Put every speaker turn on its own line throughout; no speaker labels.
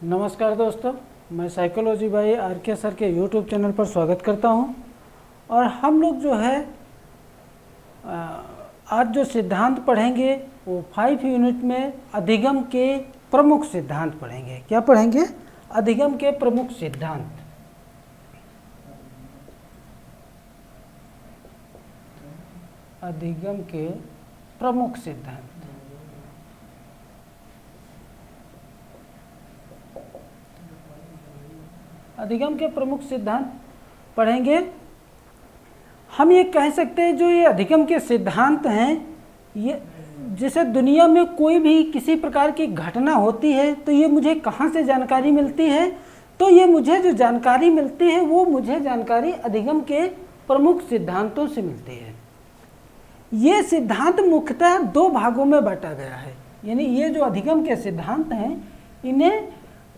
नमस्कार दोस्तों, मैं साइकोलॉजी भाई आर.के. सर के यूट्यूब चैनल पर स्वागत करता हूं। और हम लोग जो है आज जो सिद्धांत पढ़ेंगे वो 5 यूनिट में अधिगम के प्रमुख सिद्धांत पढ़ेंगे। क्या पढ़ेंगे? अधिगम के प्रमुख सिद्धांत। अधिगम के प्रमुख सिद्धांत। अधिगम के प्रमुख सिद्धांत पढ़ेंगे। हम ये कह सकते हैं जो ये अधिगम के सिद्धांत हैं, ये जैसे दुनिया में कोई भी किसी प्रकार की घटना होती है तो ये मुझे कहाँ से जानकारी मिलती है, तो ये मुझे जो जानकारी मिलती है वो मुझे जानकारी अधिगम के प्रमुख सिद्धांतों से मिलती है। ये सिद्धांत मुख्यतः 2 भागों में बांटा गया है। यानी ये जो अधिगम के सिद्धांत हैं इन्हें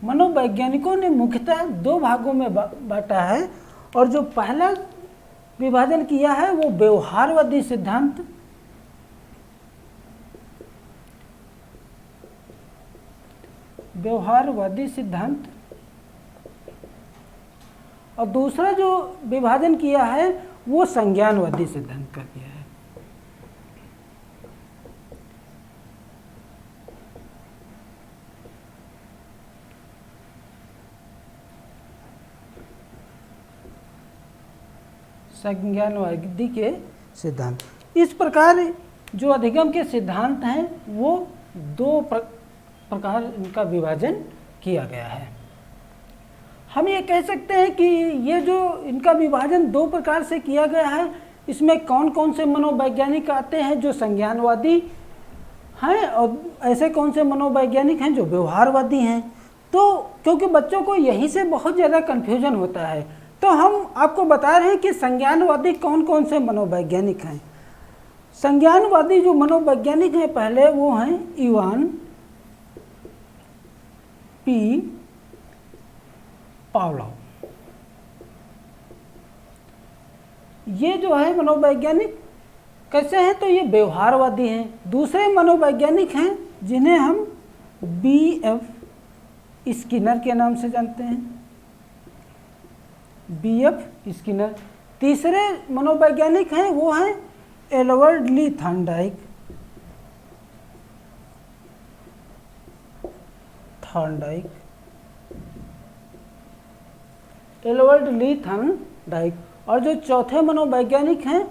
मनोवैज्ञानिकों ने मुख्यतः 2 भागों में बांटा है। और जो पहला विभाजन किया है वो व्यवहारवादी सिद्धांत, व्यवहारवादी सिद्धांत, और दूसरा जो विभाजन किया है वो संज्ञानवादी सिद्धांत का किया है। संज्ञानवादी के सिद्धांत। इस प्रकार जो अधिगम के सिद्धांत हैं वो 2 प्रकार इनका विभाजन किया गया है। हम ये कह सकते हैं कि ये जो इनका विभाजन 2 प्रकार से किया गया है, इसमें कौन कौन से मनोवैज्ञानिक आते हैं जो संज्ञानवादी हैं और ऐसे कौन से मनोवैज्ञानिक हैं जो व्यवहारवादी हैं। तो क्योंकि बच्चों को यहीं से बहुत ज़्यादा कन्फ्यूजन होता है, तो हम आपको बता रहे हैं कि संज्ञानवादी कौन कौन से मनोवैज्ञानिक हैं। संज्ञानवादी जो मनोवैज्ञानिक हैं पहले वो हैं इवान पी पावलोव। ये जो है मनोवैज्ञानिक कैसे हैं, तो ये व्यवहारवादी हैं। दूसरे मनोवैज्ञानिक हैं जिन्हें हम B.F. स्किनर के नाम से जानते हैं, B.F. स्किनर। तीसरे मनोवैज्ञानिक हैं वो हैं एडवर्ड ली थॉर्नडाइक, एडवर्ड ली थॉर्नडाइक। और जो चौथे मनोवैज्ञानिक हैं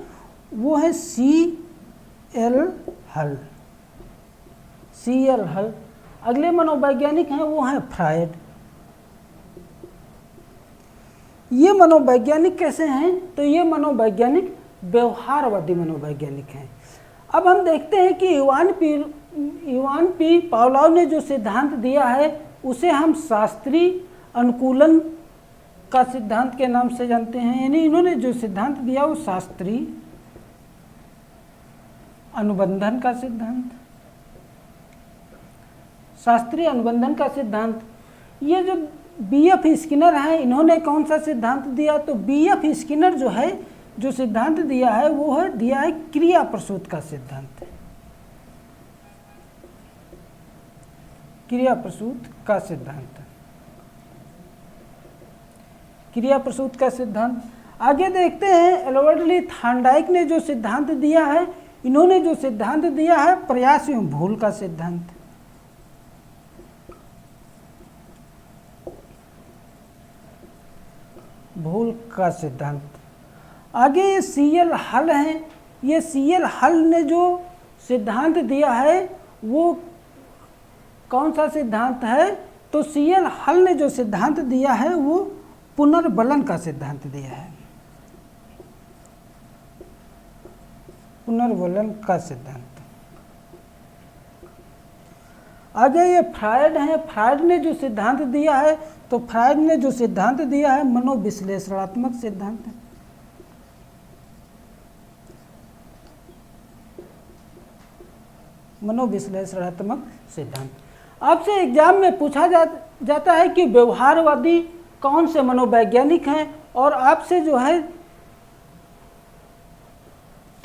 वो है C.L. हल। अगले मनोवैज्ञानिक हैं वो हैं फ्रायड। ये मनोवैज्ञानिक कैसे हैं, तो ये मनोवैज्ञानिक व्यवहारवादी मनोवैज्ञानिक हैं। अब हम देखते हैं कि इवान पी पावलोव ने जो सिद्धांत दिया है उसे हम शास्त्रीय अनुकूलन का सिद्धांत के नाम से जानते हैं। यानी इन्होंने जो सिद्धांत दिया वो शास्त्रीय अनुबंधन का सिद्धांत, शास्त्रीय अनुबंधन का सिद्धांत। ये जो B.F. स्किनर है इन्होंने कौन सा सिद्धांत दिया, तो B.F. स्किनर जो है जो सिद्धांत दिया है वो है दिया है क्रिया प्रसूत का सिद्धांत, क्रिया प्रसूत का सिद्धांत, क्रिया प्रसूत का सिद्धांत। आगे देखते हैं एडवर्ड ली थॉर्नडाइक ने जो सिद्धांत दिया है, इन्होंने जो सिद्धांत दिया है प्रयास एवं भूल का सिद्धांत, भूल का सिद्धांत। आगे ये C.L. हल हैं। ये C.L. हल ने जो सिद्धांत दिया है वो कौन सा सिद्धांत है, तो C.L. हल ने जो सिद्धांत दिया है वो पुनर्बलन का सिद्धांत दिया है, पुनर्बलन का सिद्धांत। आगे ये फ्रायड हैं। फ्रायड ने जो सिद्धांत दिया है, तो फ्रायड ने जो सिद्धांत दिया है मनोविश्लेषणात्मक सिद्धांत, मनोविश्लेषणात्मक सिद्धांत। आपसे एग्जाम में पूछा जाता है कि व्यवहारवादी कौन से मनोवैज्ञानिक हैं, और आपसे जो है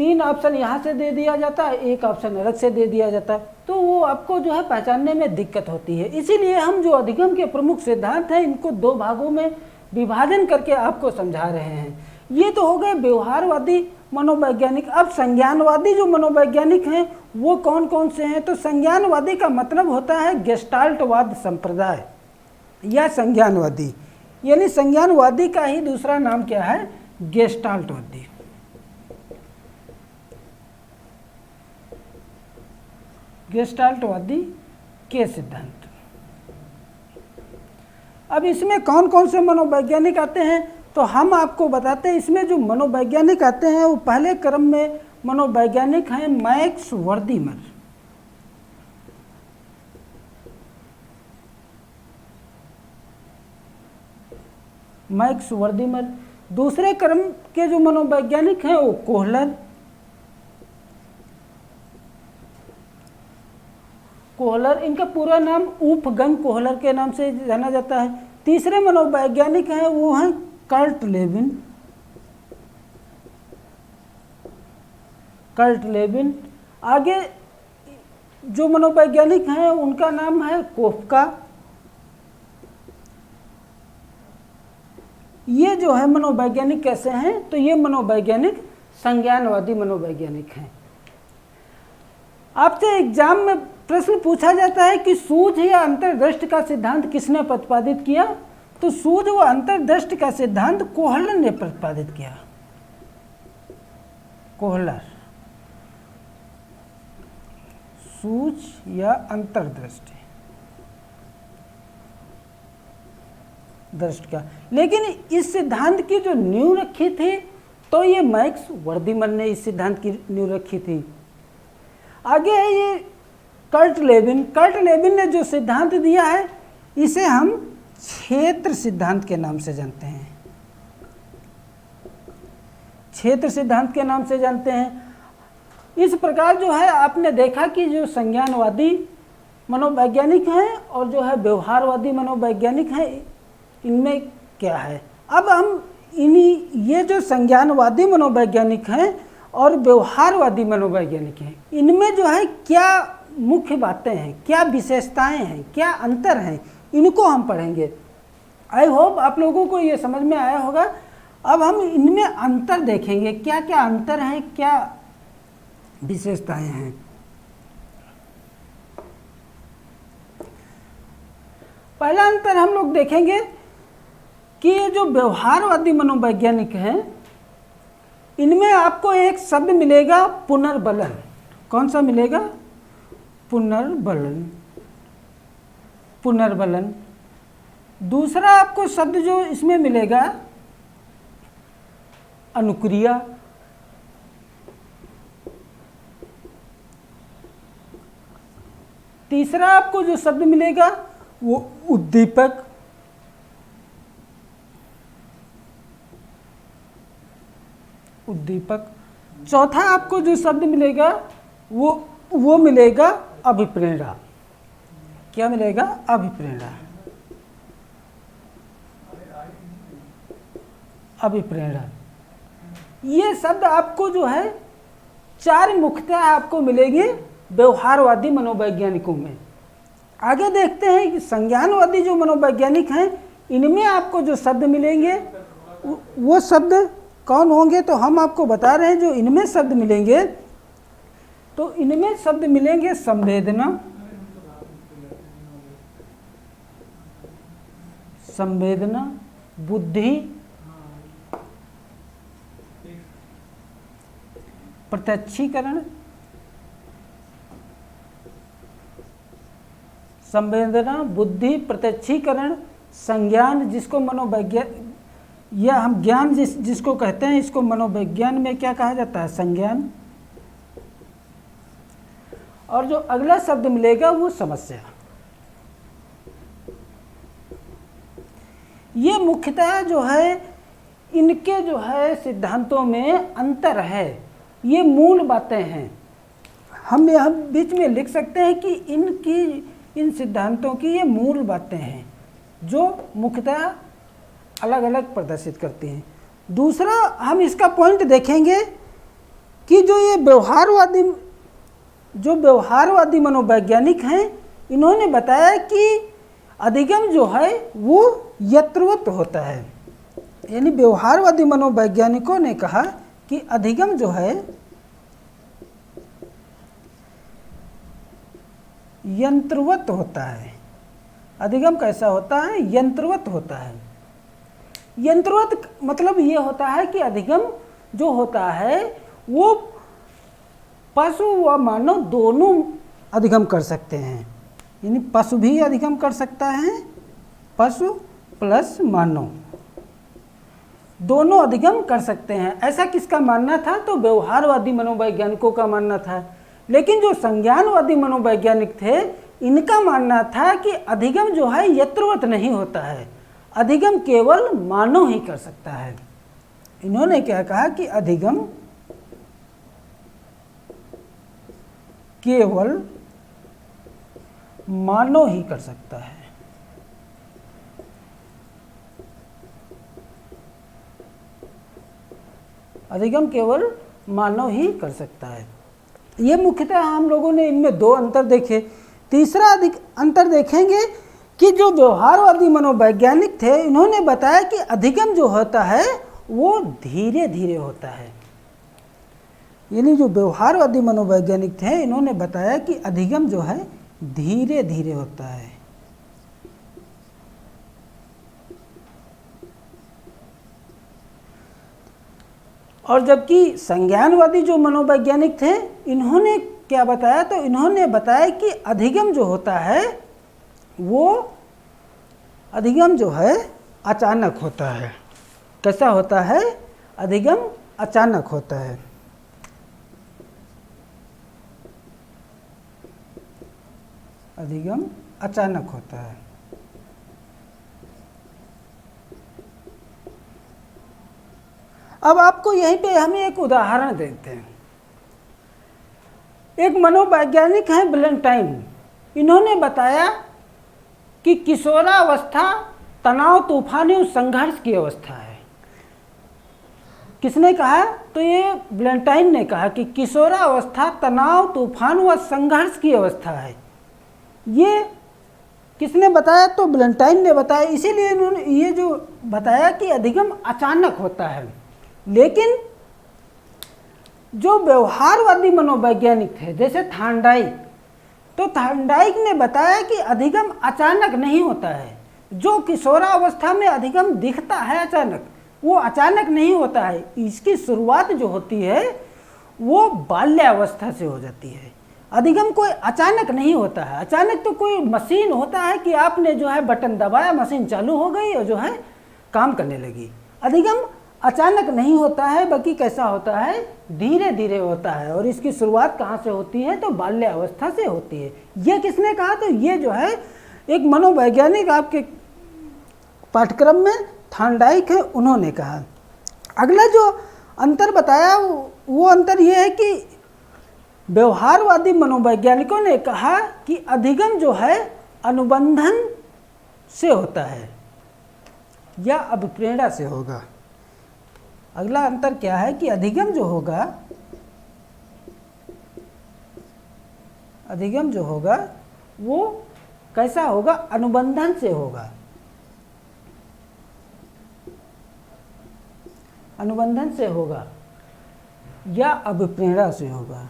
3 ऑप्शन यहाँ से दे दिया जाता है, 1 ऑप्शन अलग से दे दिया जाता है, तो वो आपको जो है पहचानने में दिक्कत होती है। इसीलिए हम जो अधिगम के प्रमुख सिद्धांत हैं इनको 2 भागों में विभाजन करके आपको समझा रहे हैं। ये तो हो गए व्यवहारवादी मनोवैज्ञानिक। अब संज्ञानवादी जो मनोवैज्ञानिक हैं वो कौन कौन से हैं? तो संज्ञानवादी का मतलब होता है गेस्टाल्टवाद संप्रदाय या संज्ञानवादी, यानी संज्ञानवादी का ही दूसरा नाम क्या है? गेस्टाल्टवादी। गेस्टाल्टवादी के सिद्धांत। अब इसमें कौन कौन से मनोवैज्ञानिक आते हैं तो हम आपको बताते हैं। इसमें जो मनोवैज्ञानिक आते हैं वो पहले क्रम में मनोवैज्ञानिक हैं मैक्स वर्दीमर। मैक्स वर्दीमर। दूसरे क्रम के जो मनोवैज्ञानिक हैं वो कोहलर। कोहलर, इनका पूरा नाम वुल्फगंग कोहलर के नाम से जाना जाता है। तीसरे मनोवैज्ञानिक हैं वो हैं कर्ट लेविन। Kurt Lewin. आगे जो मनोवैज्ञानिक हैं उनका नाम है कोफका। ये जो है मनोवैज्ञानिक कैसे हैं? तो ये मनोवैज्ञानिक संज्ञानवादी मनोवैज्ञानिक हैं। आपसे एग्जाम में प्रश्न पूछा जाता है कि सूझ या अंतर्दृष्टि का सिद्धांत किसने प्रतिपादित किया? तो सूझ व अंतर्दृष्टि का सिद्धांत कोहलर ने प्रतिपादित किया। कोहलर। सूझ या अंतर्दृष्टि दृष्टि का। लेकिन इस सिद्धांत की जो नींव रखी थी तो ये मैक्स वर्दीमर ने इस सिद्धांत की नींव रखी थी। आगे है ये कर्ट लेविन। कर्ट लेविन ने जो सिद्धांत दिया है इसे हम क्षेत्र सिद्धांत के नाम से जानते हैं। क्षेत्र सिद्धांत के नाम से जानते हैं। इस प्रकार जो है आपने देखा कि जो संज्ञानवादी मनोवैज्ञानिक हैं और जो है व्यवहारवादी मनोवैज्ञानिक हैं इनमें क्या है। अब हम इन्हीं ये जो संज्ञानवादी मनोवैज्ञानिक हैं और व्यवहारवादी मनोवैज्ञानिक हैं इनमें जो है क्या मुख्य बातें हैं, क्या विशेषताएं हैं, क्या अंतर हैं, इनको हम पढ़ेंगे। आई होप आप लोगों को ये समझ में आया होगा। अब हम इनमें अंतर देखेंगे, क्या क्या अंतर है, क्या विशेषताएं हैं। पहला अंतर हम लोग देखेंगे कि ये जो व्यवहारवादी मनोवैज्ञानिक हैं इनमें आपको एक शब्द मिलेगा पुनर्बलन। कौन सा मिलेगा? पुनर्बलन। पुनर्बलन। दूसरा आपको शब्द जो इसमें मिलेगा अनुक्रिया। तीसरा आपको जो शब्द मिलेगा वो उद्दीपक। उद्दीपक। चौथा आपको जो शब्द मिलेगा वो मिलेगा अभिप्रेरणा। क्या मिलेगा? अभिप्रेरणा। अभिप्रेरणा। ये शब्द आपको जो है 4 मुख्यतः आपको मिलेंगे व्यवहारवादी मनोवैज्ञानिकों में। आगे देखते हैं कि संज्ञानवादी जो मनोवैज्ञानिक हैं इनमें आपको जो शब्द मिलेंगे वो शब्द कौन होंगे? तो हम आपको बता रहे हैं जो इनमें शब्द मिलेंगे तो इनमें शब्द मिलेंगे संवेदना, संवेदना, बुद्धि, प्रत्यक्षीकरण, संवेदना, बुद्धि, प्रत्यक्षीकरण, संज्ञान जिसको मनोवैज्ञान या हम ज्ञान जिसको कहते हैं इसको मनोविज्ञान में क्या कहा जाता है? संज्ञान। और जो अगला शब्द मिलेगा वो समस्या। ये मुख्यतः जो है इनके जो है सिद्धांतों में अंतर है। ये मूल बातें हैं। हम यहाँ बीच में लिख सकते हैं कि इन सिद्धांतों की ये मूल बातें हैं जो मुख्यतः अलग अलग प्रदर्शित करती हैं। दूसरा हम इसका पॉइंट देखेंगे कि जो व्यवहारवादी मनोवैज्ञानिक हैं, इन्होंने बताया कि अधिगम जो है वो यत्रवत होता है। यानी व्यवहारवादी मनोवैज्ञानिकों ने कहा कि अधिगम जो है यंत्रवत होता है। अधिगम कैसा होता है? यंत्रवत होता है। यंत्रवत मतलब ये होता है कि अधिगम जो होता है वो पशु व मानव दोनों अधिगम कर सकते हैं। यानी पशु भी अधिगम कर सकता है, पशु प्लस मानव दोनों अधिगम कर सकते हैं। ऐसा किसका मानना था? तो व्यवहारवादी मनोवैज्ञानिकों का मानना था। लेकिन जो संज्ञानवादी मनोवैज्ञानिक थे, इनका मानना था कि अधिगम जो है यत्रवत नहीं होता है, अधिगम केवल मानव ही कर सकता है। इन्होंने क्या कहा कि अधिगम केवल मानव ही कर सकता है। अधिगम केवल मानव ही कर सकता है। ये मुख्यतः हम लोगों ने इनमें दो अंतर देखे। तीसरा अंतर देखेंगे कि जो व्यवहारवादी मनोवैज्ञानिक थे, इन्होंने बताया कि अधिगम जो होता है वो धीरे धीरे होता है। यानी जो व्यवहारवादी मनोवैज्ञानिक थे, इन्होंने बताया कि अधिगम जो है धीरे धीरे होता है। और जबकि संज्ञानवादी जो मनोवैज्ञानिक थे, इन्होंने क्या बताया? तो इन्होंने बताया कि अधिगम जो होता है वो अधिगम जो है अचानक होता है। कैसा होता है? अधिगम अचानक होता है। अधिगम अचानक होता है। अब आपको यहीं पे हम एक उदाहरण देते हैं। एक मनोवैज्ञानिक हैं वैलेंटाइन, इन्होंने बताया कि किशोरावस्था तनाव, तूफानी और संघर्ष की अवस्था है। किसने कहा? तो ये वैलेंटाइन ने कहा कि किशोरावस्था तनाव, तूफान व संघर्ष की अवस्था है। ये किसने बताया? तो वैलेंटाइन ने बताया। इसीलिए इन्होंने ये जो बताया कि अधिगम अचानक होता है। लेकिन जो व्यवहारवादी मनोवैज्ञानिक थे, जैसे थार्नडाइक, तो थार्नडाइक ने बताया कि अधिगम अचानक नहीं होता है। जो किशोरावस्था में अधिगम दिखता है अचानक, वो अचानक नहीं होता है। इसकी शुरुआत जो होती है वो बाल्यावस्था से हो जाती है। अधिगम कोई अचानक नहीं होता है। अचानक तो कोई मशीन होता है कि आपने जो है बटन दबाया, मशीन चालू हो गई और जो है काम करने लगी। अधिगम अचानक नहीं होता है, बल्कि कैसा होता है? धीरे धीरे होता है। और इसकी शुरुआत कहाँ से होती है? तो बाल्यावस्था से होती है। ये किसने कहा? तो ये जो है एक मनोवैज्ञानिक आपके पाठ्यक्रम में थार्नडाइक है, उन्होंने कहा। अगला जो अंतर बताया वो अंतर ये है कि व्यवहारवादी मनोवैज्ञानिकों ने कहा कि अधिगम जो है अनुबंधन से होता है या अभिप्रेरणा से होगा। अगला अंतर क्या है कि अधिगम जो होगा, अधिगम जो होगा वो कैसा होगा? अनुबंधन से होगा। अनुबंधन से होगा या अभिप्रेरणा से होगा।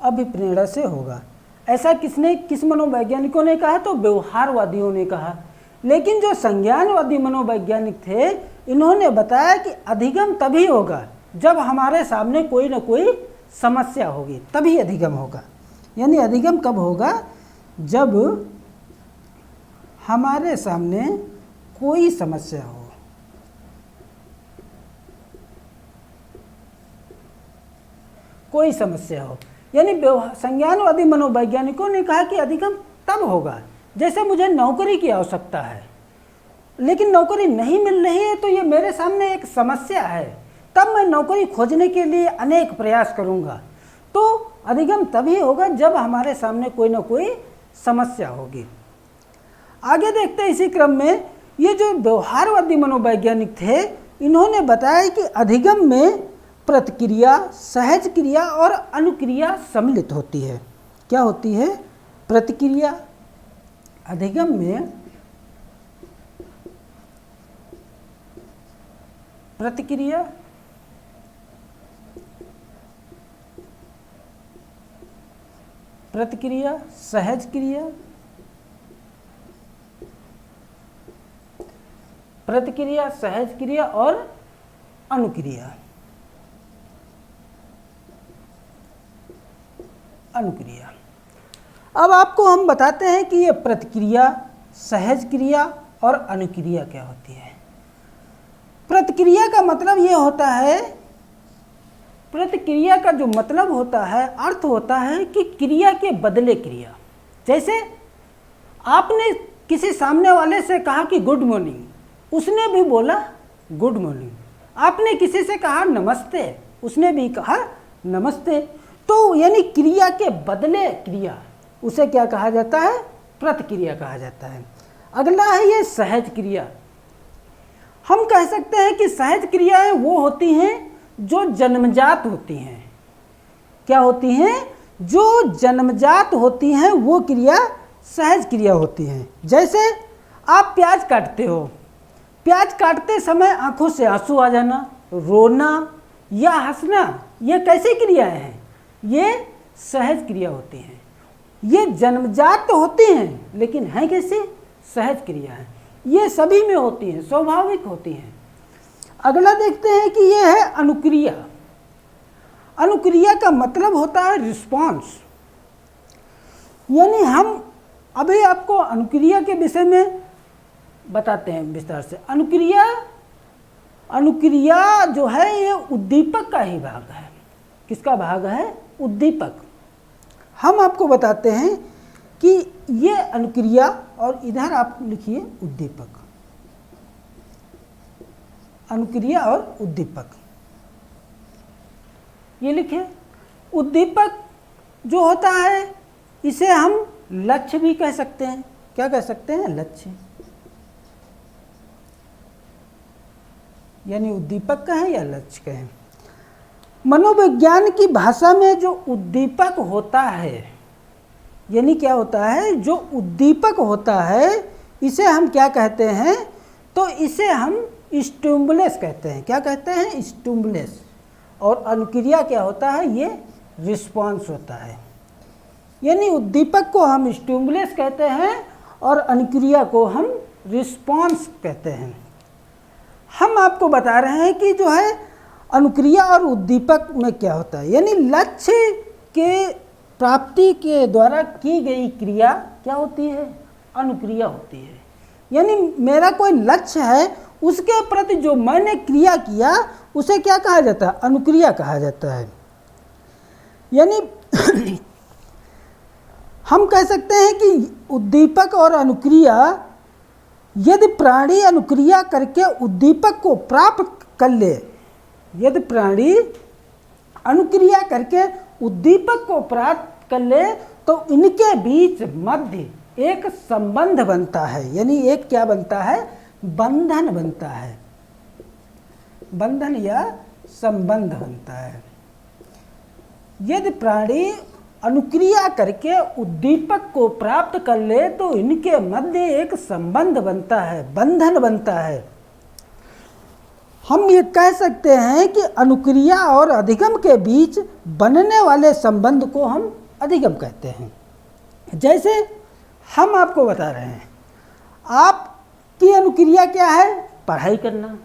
अभिप्रेरणा से होगा। ऐसा किस मनोवैज्ञानिकों ने कहा? तो व्यवहारवादियों ने कहा। लेकिन जो संज्ञानवादी मनोवैज्ञानिक थे, इन्होंने बताया कि अधिगम तभी होगा जब हमारे सामने कोई ना कोई समस्या होगी, तभी अधिगम होगा। यानी अधिगम कब होगा? जब हमारे सामने कोई समस्या हो। कोई समस्या हो। यानी संज्ञानवादी मनोवैज्ञानिकों ने कहा कि अधिगम तब होगा जैसे मुझे नौकरी की आवश्यकता है, लेकिन नौकरी नहीं मिल रही है, तो ये मेरे सामने एक समस्या है। तब मैं नौकरी खोजने के लिए अनेक प्रयास करूंगा। तो अधिगम तभी होगा जब हमारे सामने कोई ना कोई समस्या होगी। आगे देखते हैं इसी क्रम में, ये जो व्यवहारवादी मनोवैज्ञानिक थे, इन्होंने बताया कि अधिगम में प्रतिक्रिया, सहज क्रिया और अनुक्रिया सम्मिलित होती है। क्या होती है? प्रतिक्रिया। अधिगम में प्रतिक्रिया, प्रतिक्रिया, सहज क्रिया, प्रतिक्रिया, सहज क्रिया और अनुक्रिया। अनुक्रिया। अब आपको हम बताते हैं कि ये प्रतिक्रिया, सहज क्रिया और अनुक्रिया क्या होती है। प्रतिक्रिया का मतलब ये होता है, प्रतिक्रिया का जो मतलब होता है, अर्थ होता है कि क्रिया के बदले क्रिया। जैसे आपने किसी सामने वाले से कहा कि गुड मॉर्निंग, उसने भी बोला गुड मॉर्निंग। आपने किसी से कहा नमस्ते, उसने भी कहा नमस्ते। तो यानी क्रिया के बदले क्रिया, उसे क्या कहा जाता है? प्रतिक्रिया कहा जाता है। अगला है ये सहज क्रिया। हम कह सकते हैं कि सहज क्रियाएं वो होती हैं जो जन्मजात होती हैं। क्या होती हैं? जो जन्मजात होती हैं वो क्रिया सहज क्रिया होती हैं। जैसे आप प्याज काटते हो, प्याज काटते समय आंखों से आंसू आ जाना, रोना या हंसना, ये कैसी क्रियाएं हैं? ये सहज क्रिया होती हैं। ये जन्मजात तो होती हैं लेकिन हैं कैसी? सहज क्रिया है। ये सभी में होती हैं, स्वाभाविक होती हैं। अगला देखते हैं कि ये है अनुक्रिया। अनुक्रिया का मतलब होता है रिस्पॉन्स। यानी हम अभी आपको अनुक्रिया के विषय में बताते हैं विस्तार से। अनुक्रिया, अनुक्रिया जो है ये उद्दीपक का ही भाग है। किसका भाग है? उद्दीपक। हम आपको बताते हैं कि ये अनुक्रिया, और इधर आप लिखिए उद्दीपक। अनुक्रिया और उद्दीपक, ये लिखिए। उद्दीपक जो होता है इसे हम लक्ष्य भी कह सकते हैं। क्या कह सकते हैं? लक्ष्य। यानी उद्दीपक कहें या लक्ष्य कहें। मनोविज्ञान की भाषा में जो उद्दीपक होता है, यानी क्या होता है? जो उद्दीपक होता है इसे हम क्या कहते हैं? तो इसे हम स्टिमुलस कहते हैं। क्या कहते हैं? स्टिमुलस। और अनुक्रिया क्या होता है? ये रिस्पॉन्स होता है। यानी उद्दीपक को हम स्टिमुलस कहते हैं और अनुक्रिया को हम रिस्पॉन्स कहते हैं। हम आपको बता रहे हैं कि जो है अनुक्रिया और उद्दीपक में क्या होता है। यानी लक्ष्य के प्राप्ति के द्वारा की गई क्रिया क्या होती है? अनुक्रिया होती है। यानी मेरा कोई लक्ष्य है, उसके प्रति जो मैंने क्रिया किया उसे क्या कहा जाता है? अनुक्रिया कहा जाता है। यानी हम कह सकते हैं कि उद्दीपक और अनुक्रिया, यदि प्राणी अनुक्रिया करके उद्दीपक को प्राप्त कर ले, यदि प्राणी अनुक्रिया करके उद्दीपक को प्राप्त कर ले तो इनके बीच मध्य एक संबंध बनता है। यानी एक क्या बनता है? बंधन बनता है। बंधन या संबंध बनता है। यदि प्राणी अनुक्रिया करके उद्दीपक को प्राप्त कर ले तो इनके मध्य एक संबंध बनता है, बंधन बनता है। हम ये कह सकते हैं कि अनुक्रिया और अधिगम के बीच बनने वाले संबंध को हम अधिगम कहते हैं। जैसे हम आपको बता रहे हैं, आपकी अनुक्रिया क्या है? पढ़ाई करना।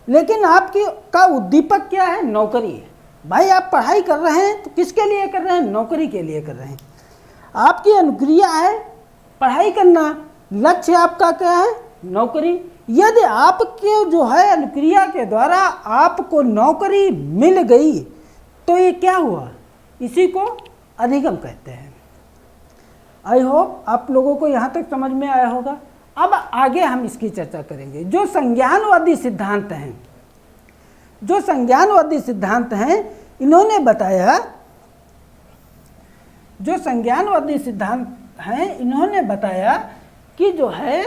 लेकिन आपकी का उद्दीपक क्या है? नौकरी है। भाई आप पढ़ाई कर रहे हैं तो किसके लिए कर रहे हैं? नौकरी के लिए कर रहे हैं। आपकी अनुक्रिया है पढ़ाई करना, लक्ष्य आपका क्या है? नौकरी। यदि आपके जो है अनुक्रिया के द्वारा आपको नौकरी मिल गई तो ये क्या हुआ? इसी को अधिगम कहते हैं। आई होप आप लोगों को यहाँ तक समझ में आया होगा। अब आगे हम इसकी चर्चा करेंगे। जो संज्ञानवादी सिद्धांत हैं, जो संज्ञानवादी सिद्धांत हैं, इन्होंने बताया, जो संज्ञानवादी सिद्धांत हैं इन्होंने बताया कि जो है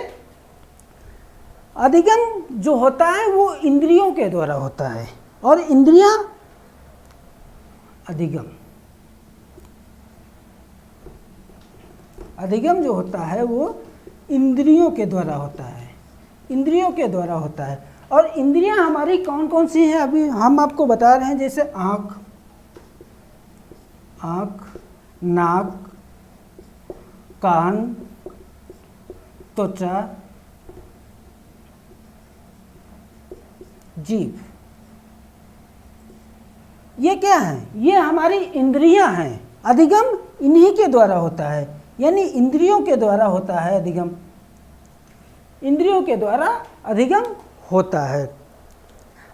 अधिगम जो होता है वो इंद्रियों के द्वारा होता है, और इंद्रियां अधिगम जो होता है वो इंद्रियों के द्वारा होता है, इंद्रियों के द्वारा होता है। और इंद्रियां हमारी कौन कौन सी हैं अभी हम आपको बता रहे हैं, जैसे आँख, नाक, कान, त्वचा, जीभ, ये क्या है? ये हमारी इंद्रियां हैं। अधिगम इन्हीं के द्वारा होता है, यानी इंद्रियों के द्वारा होता है अधिगम, इंद्रियों के द्वारा अधिगम होता है।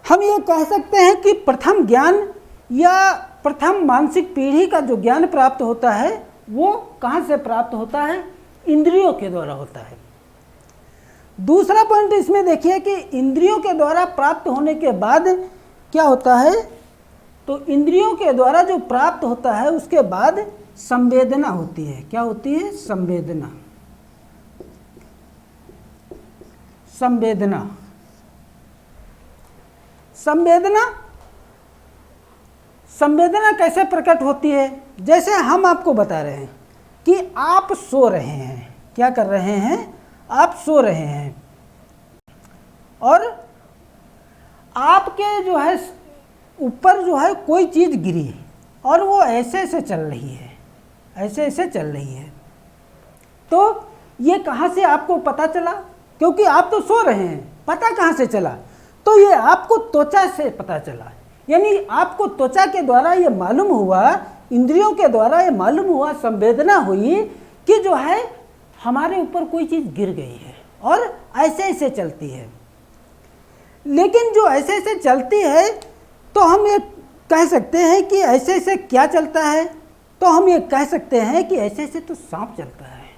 हम ये कह सकते हैं कि प्रथम ज्ञान या प्रथम मानसिक पीढ़ी का जो ज्ञान प्राप्त होता है वो कहाँ से प्राप्त होता है? इंद्रियों के द्वारा होता है। दूसरा पॉइंट इसमें देखिए कि इंद्रियों के द्वारा प्राप्त होने के बाद क्या होता है, तो इंद्रियों के द्वारा जो प्राप्त होता है उसके बाद संवेदना होती है। क्या होती है? संवेदना। संवेदना संवेदना संवेदना कैसे प्रकट होती है? जैसे हम आपको बता रहे हैं कि आप सो रहे हैं। क्या कर रहे हैं? आप सो रहे हैं, और आपके जो है ऊपर जो है कोई चीज़ गिरी और वो ऐसे ऐसे चल रही है, ऐसे ऐसे चल रही है। तो ये कहाँ से आपको पता चला? क्योंकि आप तो सो रहे हैं, पता कहाँ से चला? तो ये आपको त्वचा से पता चला, यानी आपको त्वचा के द्वारा ये मालूम हुआ, इंद्रियों के द्वारा ये मालूम हुआ, संवेदना हुई कि जो है हमारे ऊपर कोई चीज़ गिर गई है और ऐसे ऐसे चलती है। लेकिन जो ऐसे ऐसे चलती है तो हम ये कह सकते हैं कि ऐसे ऐसे क्या चलता है? तो हम ये कह सकते हैं कि ऐसे ऐसे तो सांप चलता है।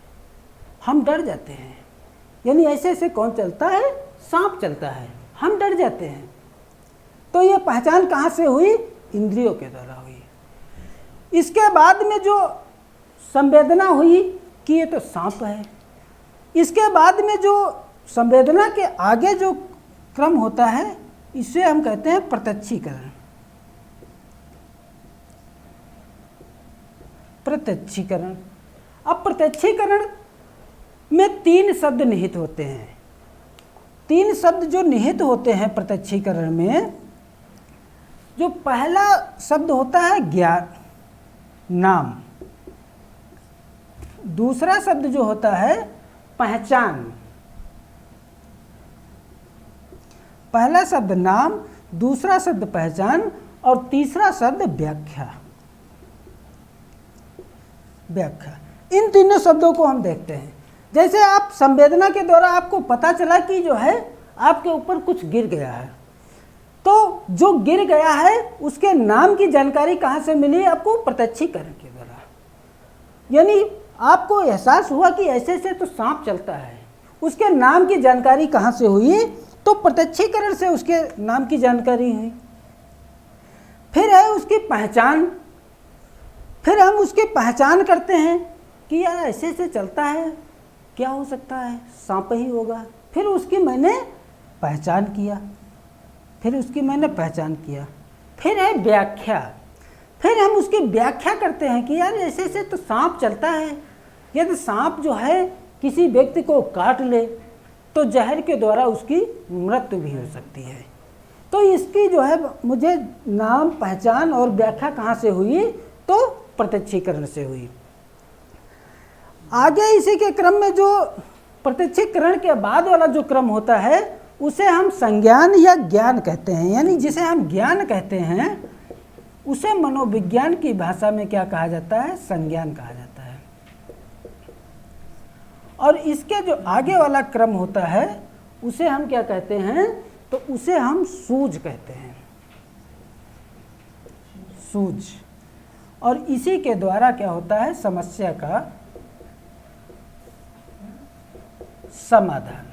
हम डर जाते हैं, यानी ऐसे ऐसे कौन चलता है? सांप चलता है, हम डर जाते हैं। तो ये पहचान कहाँ से हुई? इंद्रियों के द्वारा हुई। इसके बाद में जो संवेदना हुई कि ये तो सांप है, इसके बाद में जो संवेदना के आगे जो क्रम होता है इसे हम कहते हैं प्रत्यक्षीकरण। प्रत्यक्षीकरण। अब प्रत्यक्षीकरण में 3 शब्द निहित होते हैं। 3 शब्द जो निहित होते हैं प्रत्यक्षीकरण में, जो पहला शब्द होता है ज्ञान, नाम। दूसरा शब्द जो होता है पहचान। पहला शब्द नाम, दूसरा शब्द पहचान, और तीसरा शब्द व्याख्या। व्याख्या। इन तीनों शब्दों को हम देखते हैं। जैसे आप संवेदना के द्वारा आपको पता चला कि जो है आपके ऊपर कुछ गिर गया है, तो जो गिर गया है उसके नाम की जानकारी कहाँ से मिली? आपको प्रत्यक्षीकरण के द्वारा। यानी आपको एहसास हुआ कि ऐसे ऐसे तो सांप चलता है, उसके नाम की जानकारी कहाँ से हुई? तो प्रत्यक्षीकरण से उसके नाम की जानकारी हुई। फिर है उसकी पहचान। फिर हम उसकी पहचान करते हैं कि यार ऐसे ऐसे चलता है, क्या हो सकता है? सांप ही होगा। फिर उसकी मैंने पहचान किया, फिर उसकी मैंने पहचान किया। फिर है व्याख्या। फिर हम उसकी व्याख्या करते हैं कि यार ऐसे ऐसे तो सांप चलता है। यदि सांप जो है किसी व्यक्ति को काट ले तो जहर के द्वारा उसकी मृत्यु भी हो सकती है। तो इसकी जो है मुझे नाम, पहचान और व्याख्या कहाँ से हुई? तो प्रत्यक्षीकरण से हुई। आगे इसी के क्रम में जो प्रत्यक्षीकरण के बाद वाला जो क्रम होता है उसे हम संज्ञान या ज्ञान कहते हैं। यानी जिसे हम ज्ञान कहते हैं उसे मनोविज्ञान की भाषा में क्या कहा जाता है? संज्ञान कहा जाता है। और इसके जो आगे वाला क्रम होता है उसे हम क्या कहते हैं? तो उसे हम सूझ कहते हैं। सूझ। और इसी के द्वारा क्या होता है? समस्या का समाधान।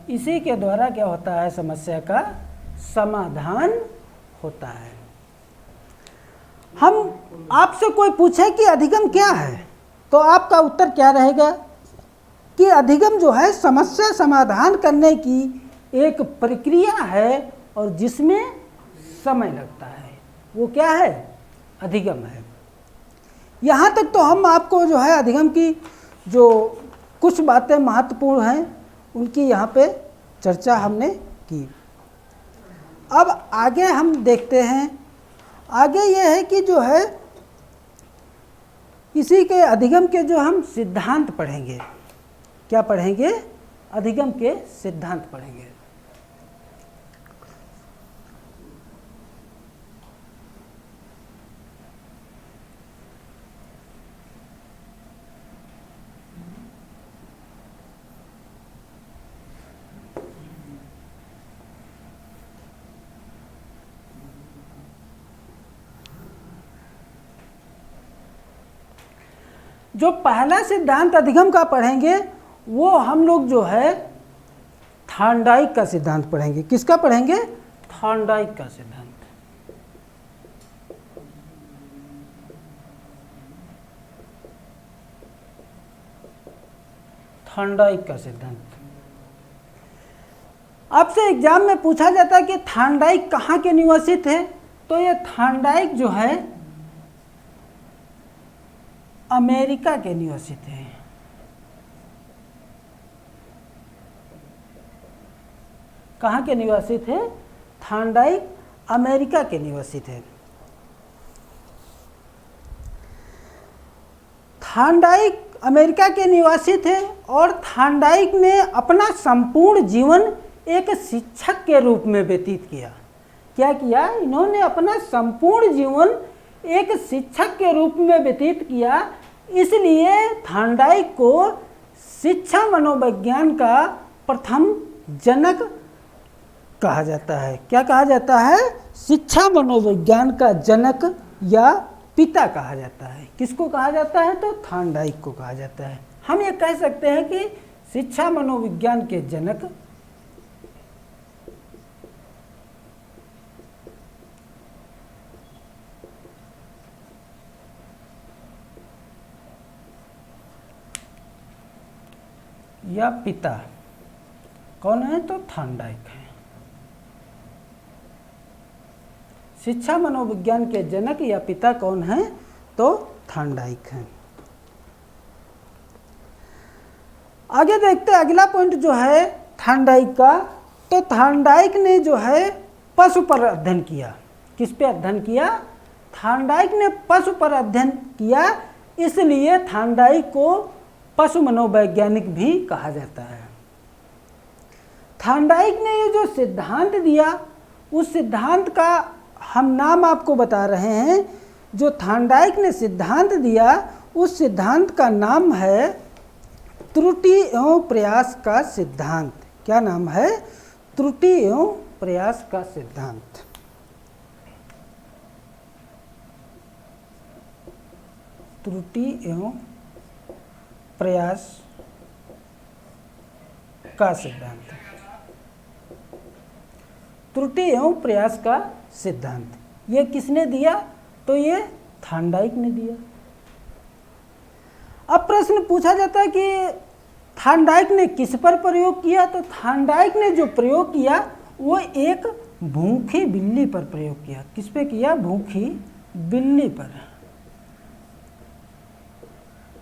इसी के द्वारा क्या होता है? समस्या का समाधान होता है। हम आपसे कोई पूछे कि अधिगम क्या है, तो आपका उत्तर क्या रहेगा? कि अधिगम जो है समस्या समाधान करने की एक प्रक्रिया है और जिसमें समय लगता है, वो क्या है? अधिगम है। यहाँ तक तो हम आपको जो है अधिगम की जो कुछ बातें महत्वपूर्ण हैं उनकी यहाँ पे चर्चा हमने की। अब आगे हम देखते हैं, आगे ये है कि जो है इसी के अधिगम के जो हम सिद्धांत पढ़ेंगे। क्या पढ़ेंगे? अधिगम के सिद्धांत पढ़ेंगे। जो पहला सिद्धांत अधिगम का पढ़ेंगे वो हम लोग जो है थार्नडाइक का सिद्धांत पढ़ेंगे। किसका पढ़ेंगे? थार्नडाइक का सिद्धांत। थार्नडाइक का सिद्धांत। आपसे एग्जाम में पूछा जाता है कि थार्नडाइक कहाँ के निवासी थे, तो ये थार्नडाइक जो है अमेरिका के निवासी थे। कहाँ के निवासी थे? थार्नडाइक अमेरिका के निवासी थे। थार्नडाइक अमेरिका के निवासी थे और थार्नडाइक ने अपना संपूर्ण जीवन एक शिक्षक के रूप में व्यतीत किया। क्या किया? इन्होंने अपना संपूर्ण जीवन एक शिक्षक के रूप में व्यतीत किया। इसलिए थार्नडाइक को शिक्षा मनोविज्ञान का प्रथम जनक कहा जाता है। क्या कहा जाता है? शिक्षा मनोविज्ञान का जनक या पिता कहा जाता है। किसको कहा जाता है? तो थार्नडाइक को कहा जाता है। हम ये कह सकते हैं कि शिक्षा मनोविज्ञान के जनक या पिता कौन है? तो थार्नडाइक है। शिक्षा मनोविज्ञान के जनक या पिता कौन है? तो थार्नडाइक है। आगे देखते हैं अगला पॉइंट जो है थार्नडाइक का। तो थार्नडाइक ने जो है पशु पर अध्ययन किया। किस पे अध्ययन किया? थार्नडाइक ने पशु पर अध्ययन किया, इसलिए थार्नडाइक को पशु मनोवैज्ञानिक भी कहा जाता है। थार्नडाइक ने ये जो सिद्धांत दिया उस सिद्धांत का हम नाम आपको बता रहे हैं। जो थार्नडाइक ने सिद्धांत दिया उस सिद्धांत का नाम है त्रुटि एवं प्रयास का सिद्धांत। क्या नाम है? त्रुटि एवं प्रयास का सिद्धांत। त्रुटि एवं प्रयास का सिद्धांत। त्रुटि एवं प्रयास का सिद्धांत ये किसने दिया? तो ये थार्नडाइक ने दिया। अब प्रश्न पूछा जाता है कि थार्नडाइक ने किस पर प्रयोग किया? तो थार्नडाइक ने जो प्रयोग किया वो एक भूखी बिल्ली पर प्रयोग किया। किस पे किया? भूखी बिल्ली पर।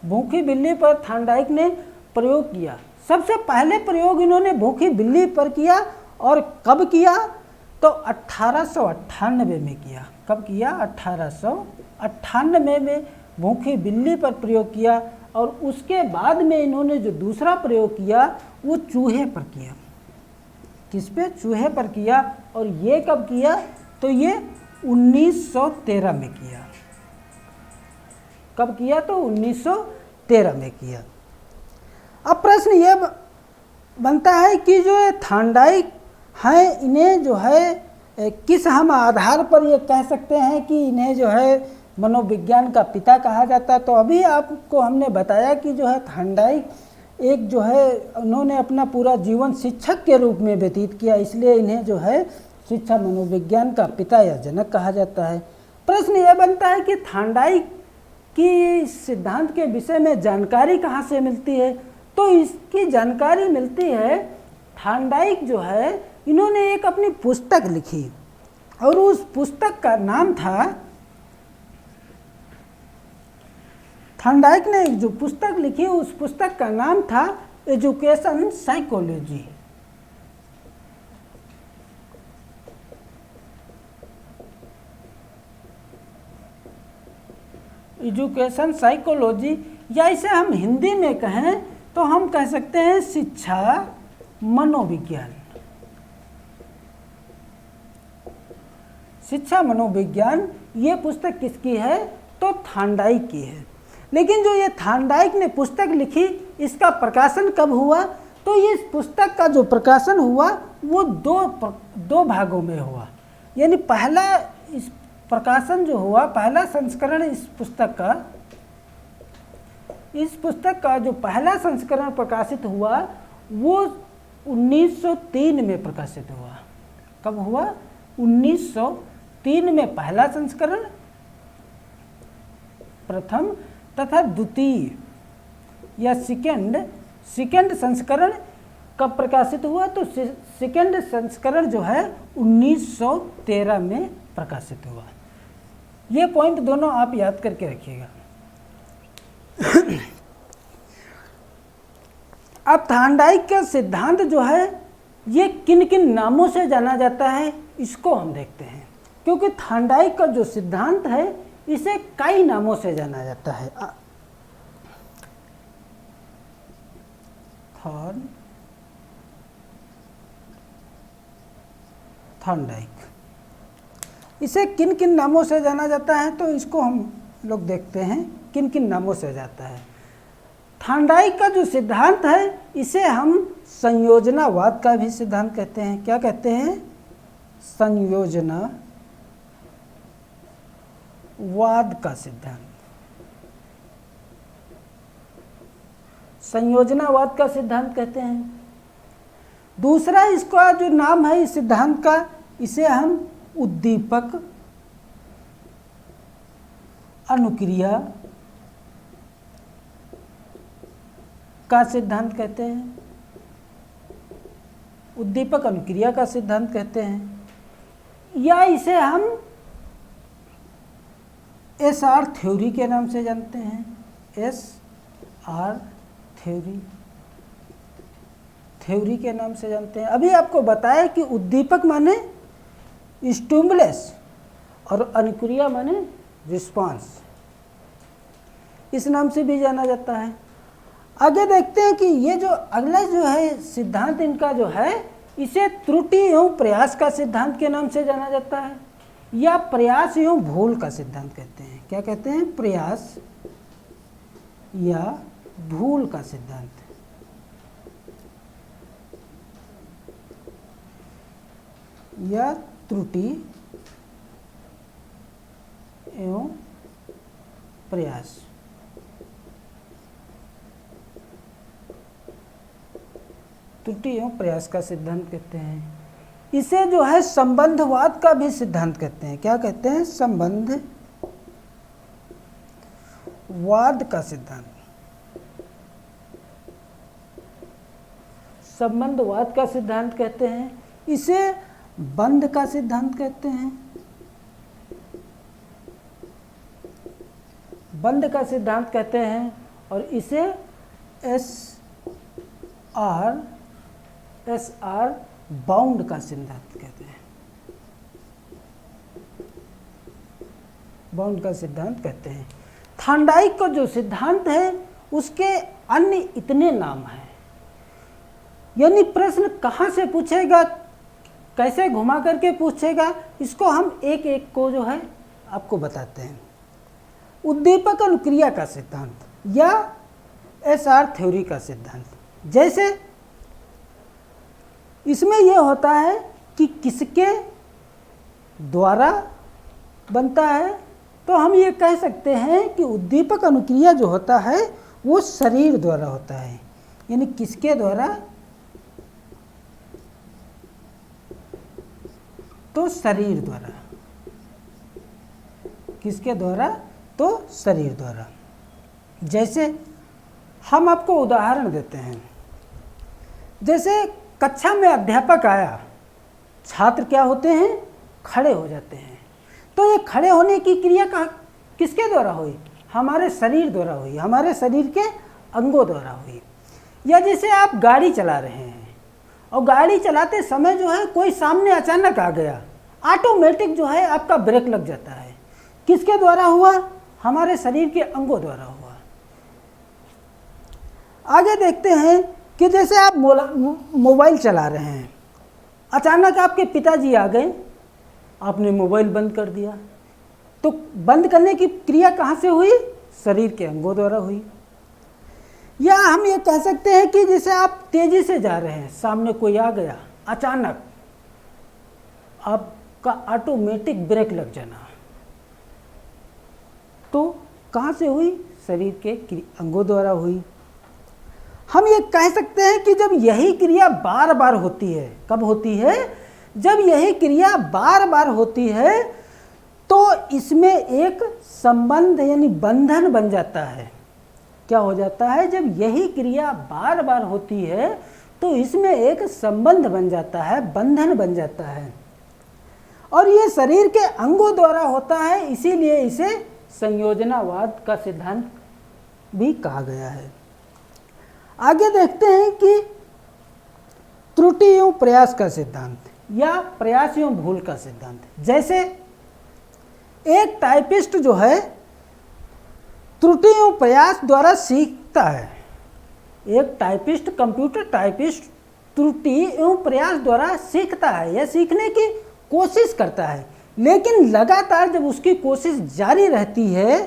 भूखी बिल्ली पर थार्नडाइक ने प्रयोग किया। सबसे पहले प्रयोग इन्होंने भूखी बिल्ली पर किया और कब किया? तो 1898 में किया। कब किया? 1898 में भूखी बिल्ली पर प्रयोग किया और उसके बाद में इन्होंने जो दूसरा प्रयोग किया वो चूहे पर किया। किस पे? चूहे पर किया। और ये कब किया? तो ये 1913 में किया। कब किया? तो 1913 में किया। अब प्रश्न ये बनता है कि जो थार्नडाइक हैं इन्हें जो है किस हम आधार पर ये कह सकते हैं कि इन्हें जो है मनोविज्ञान का पिता कहा जाता है? तो अभी आपको हमने बताया कि जो है थार्नडाइक एक जो है उन्होंने अपना पूरा जीवन शिक्षक के रूप में व्यतीत किया, इसलिए इन्हें जो है शिक्षा मनोविज्ञान का पिता या जनक कहा जाता है। प्रश्न यह बनता है कि थार्नडाइक की सिद्धांत के विषय में जानकारी कहाँ से मिलती है? तो तो इसकी जानकारी मिलती है, थार्नडाइक जो है इन्होंने एक अपनी पुस्तक लिखी और उस पुस्तक का नाम था, थार्नडाइक ने एक जो पुस्तक लिखी उस पुस्तक का नाम था एजुकेशन साइकोलॉजी। एजुकेशन साइकोलॉजी, या इसे हम हिंदी में कहें तो हम कह सकते हैं शिक्षा मनोविज्ञान। शिक्षा मनोविज्ञान ये पुस्तक किसकी है? तो थार्नडाइक की है। लेकिन जो ये थार्नडाइक ने पुस्तक लिखी, इसका प्रकाशन कब हुआ? तो इस पुस्तक का जो प्रकाशन हुआ वो दो भागों में हुआ। यानी पहला इस प्रकाशन जो हुआ, पहला संस्करण इस पुस्तक का जो पहला संस्करण प्रकाशित हुआ वो 1903 में प्रकाशित हुआ। कब हुआ? 1903 में पहला संस्करण, प्रथम तथा द्वितीय या सेकेंड संस्करण कब प्रकाशित हुआ? तो सेकेंड संस्करण जो है 1913 में प्रकाशित हुआ। ये पॉइंट दोनों आप याद करके रखिएगा। अब थार्नडाइक का सिद्धांत जो है ये किन किन नामों से जाना जाता है इसको हम देखते हैं, क्योंकि थार्नडाइक का जो सिद्धांत है इसे कई नामों से जाना जाता है। थार्नडाइक, इसे किन किन नामों से जाना जाता है तो इसको हम लोग देखते हैं किन किन नामों से जाता है। थार्नडाइक का जो सिद्धांत है इसे हम संयोजनावाद का भी सिद्धांत कहते हैं। क्या कहते हैं? संयोजनावाद का सिद्धांत। संयोजनावाद का सिद्धांत कहते हैं। दूसरा इसका जो नाम है इस सिद्धांत का, इसे हम उद्दीपक अनुक्रिया का सिद्धांत कहते हैं। उद्दीपक अनुक्रिया का सिद्धांत कहते हैं, या इसे हम SR थ्योरी के नाम से जानते हैं। SR थ्योरी के नाम से जानते हैं। अभी आपको बताया कि उद्दीपक माने स्टिमुलस और अनुक्रिया माने रिस्पांस, इस नाम से भी जाना जाता है। आगे देखते हैं कि ये जो अगला जो है सिद्धांत इनका जो है इसे त्रुटि एवं प्रयास का सिद्धांत के नाम से जाना जाता है, या प्रयास एवं भूल का सिद्धांत कहते हैं। क्या कहते हैं? प्रयास या भूल का सिद्धांत। या त्रुटि एवं प्रयास। त्रुटि एवं प्रयास का सिद्धांत कहते हैं। इसे जो है संबंधवाद का भी सिद्धांत कहते हैं। क्या कहते हैं? संबंधवाद का सिद्धांत। संबंधवाद का सिद्धांत कहते हैं। इसे बंध का सिद्धांत कहते हैं। बंध का सिद्धांत कहते हैं, और इसे SR बाउंड का सिद्धांत कहते हैं। बाउंड का सिद्धांत कहते हैं। थार्नडाइक का जो सिद्धांत है उसके अन्य इतने नाम हैं, यानी प्रश्न कहाँ से पूछेगा, कैसे घुमा करके पूछेगा, इसको हम एक एक को जो है आपको बताते हैं। उद्दीपक अनुक्रिया का सिद्धांत या SR थ्योरी का सिद्धांत, जैसे इसमें यह होता है कि किसके द्वारा बनता है, तो हम ये कह सकते हैं कि उद्दीपक अनुक्रिया जो होता है वो शरीर द्वारा होता है। यानी किसके द्वारा? तो शरीर द्वारा। किसके द्वारा? तो शरीर द्वारा। जैसे हम आपको उदाहरण देते हैं। जैसे कक्षा में अध्यापक आया, छात्र क्या होते हैं, खड़े हो जाते हैं। तो ये खड़े होने की क्रिया किसके द्वारा हुई, हमारे शरीर द्वारा हुई, हमारे शरीर के अंगों द्वारा हुई। या जैसे आप गाड़ी चला रहे हैं और गाड़ी चलाते समय जो है कोई सामने अचानक आ गया, ऑटोमेटिक जो है आपका ब्रेक लग जाता है। किसके द्वारा हुआ, हमारे शरीर के अंगों द्वारा हुआ। आगे देखते हैं कि जैसे आप मोबाइल चला रहे हैं, अचानक आपके पिताजी आ गए, आपने मोबाइल बंद कर दिया, तो बंद करने की क्रिया कहाँ से हुई, शरीर के अंगों द्वारा हुई। या हम ये कह सकते हैं कि जैसे आप तेजी से जा रहे हैं, सामने कोई आ गया, अचानक आपका ऑटोमेटिक ब्रेक लग जाना, तो कहाँ से हुई, शरीर के अंगों द्वारा हुई। हम ये कह सकते हैं कि जब यही क्रिया बार बार होती है, कब होती है, जब यही क्रिया बार बार होती है तो इसमें एक संबंध यानी बंधन बन जाता है। क्या हो जाता है, जब यही क्रिया बार बार होती है तो इसमें एक संबंध बन जाता है, बंधन बन जाता है, और ये शरीर के अंगों द्वारा होता है, इसीलिए इसे संयोजनावाद का सिद्धांत भी कहा गया है। आगे देखते हैं कि त्रुटि एवं प्रयास का सिद्धांत या प्रयास एवं भूल का सिद्धांत। जैसे एक टाइपिस्ट जो है त्रुटि एवं प्रयास द्वारा सीखता है। एक टाइपिस्ट, कंप्यूटर टाइपिस्ट त्रुटि एवं प्रयास द्वारा सीखता है या सीखने की कोशिश करता है, लेकिन लगातार जब उसकी कोशिश जारी रहती है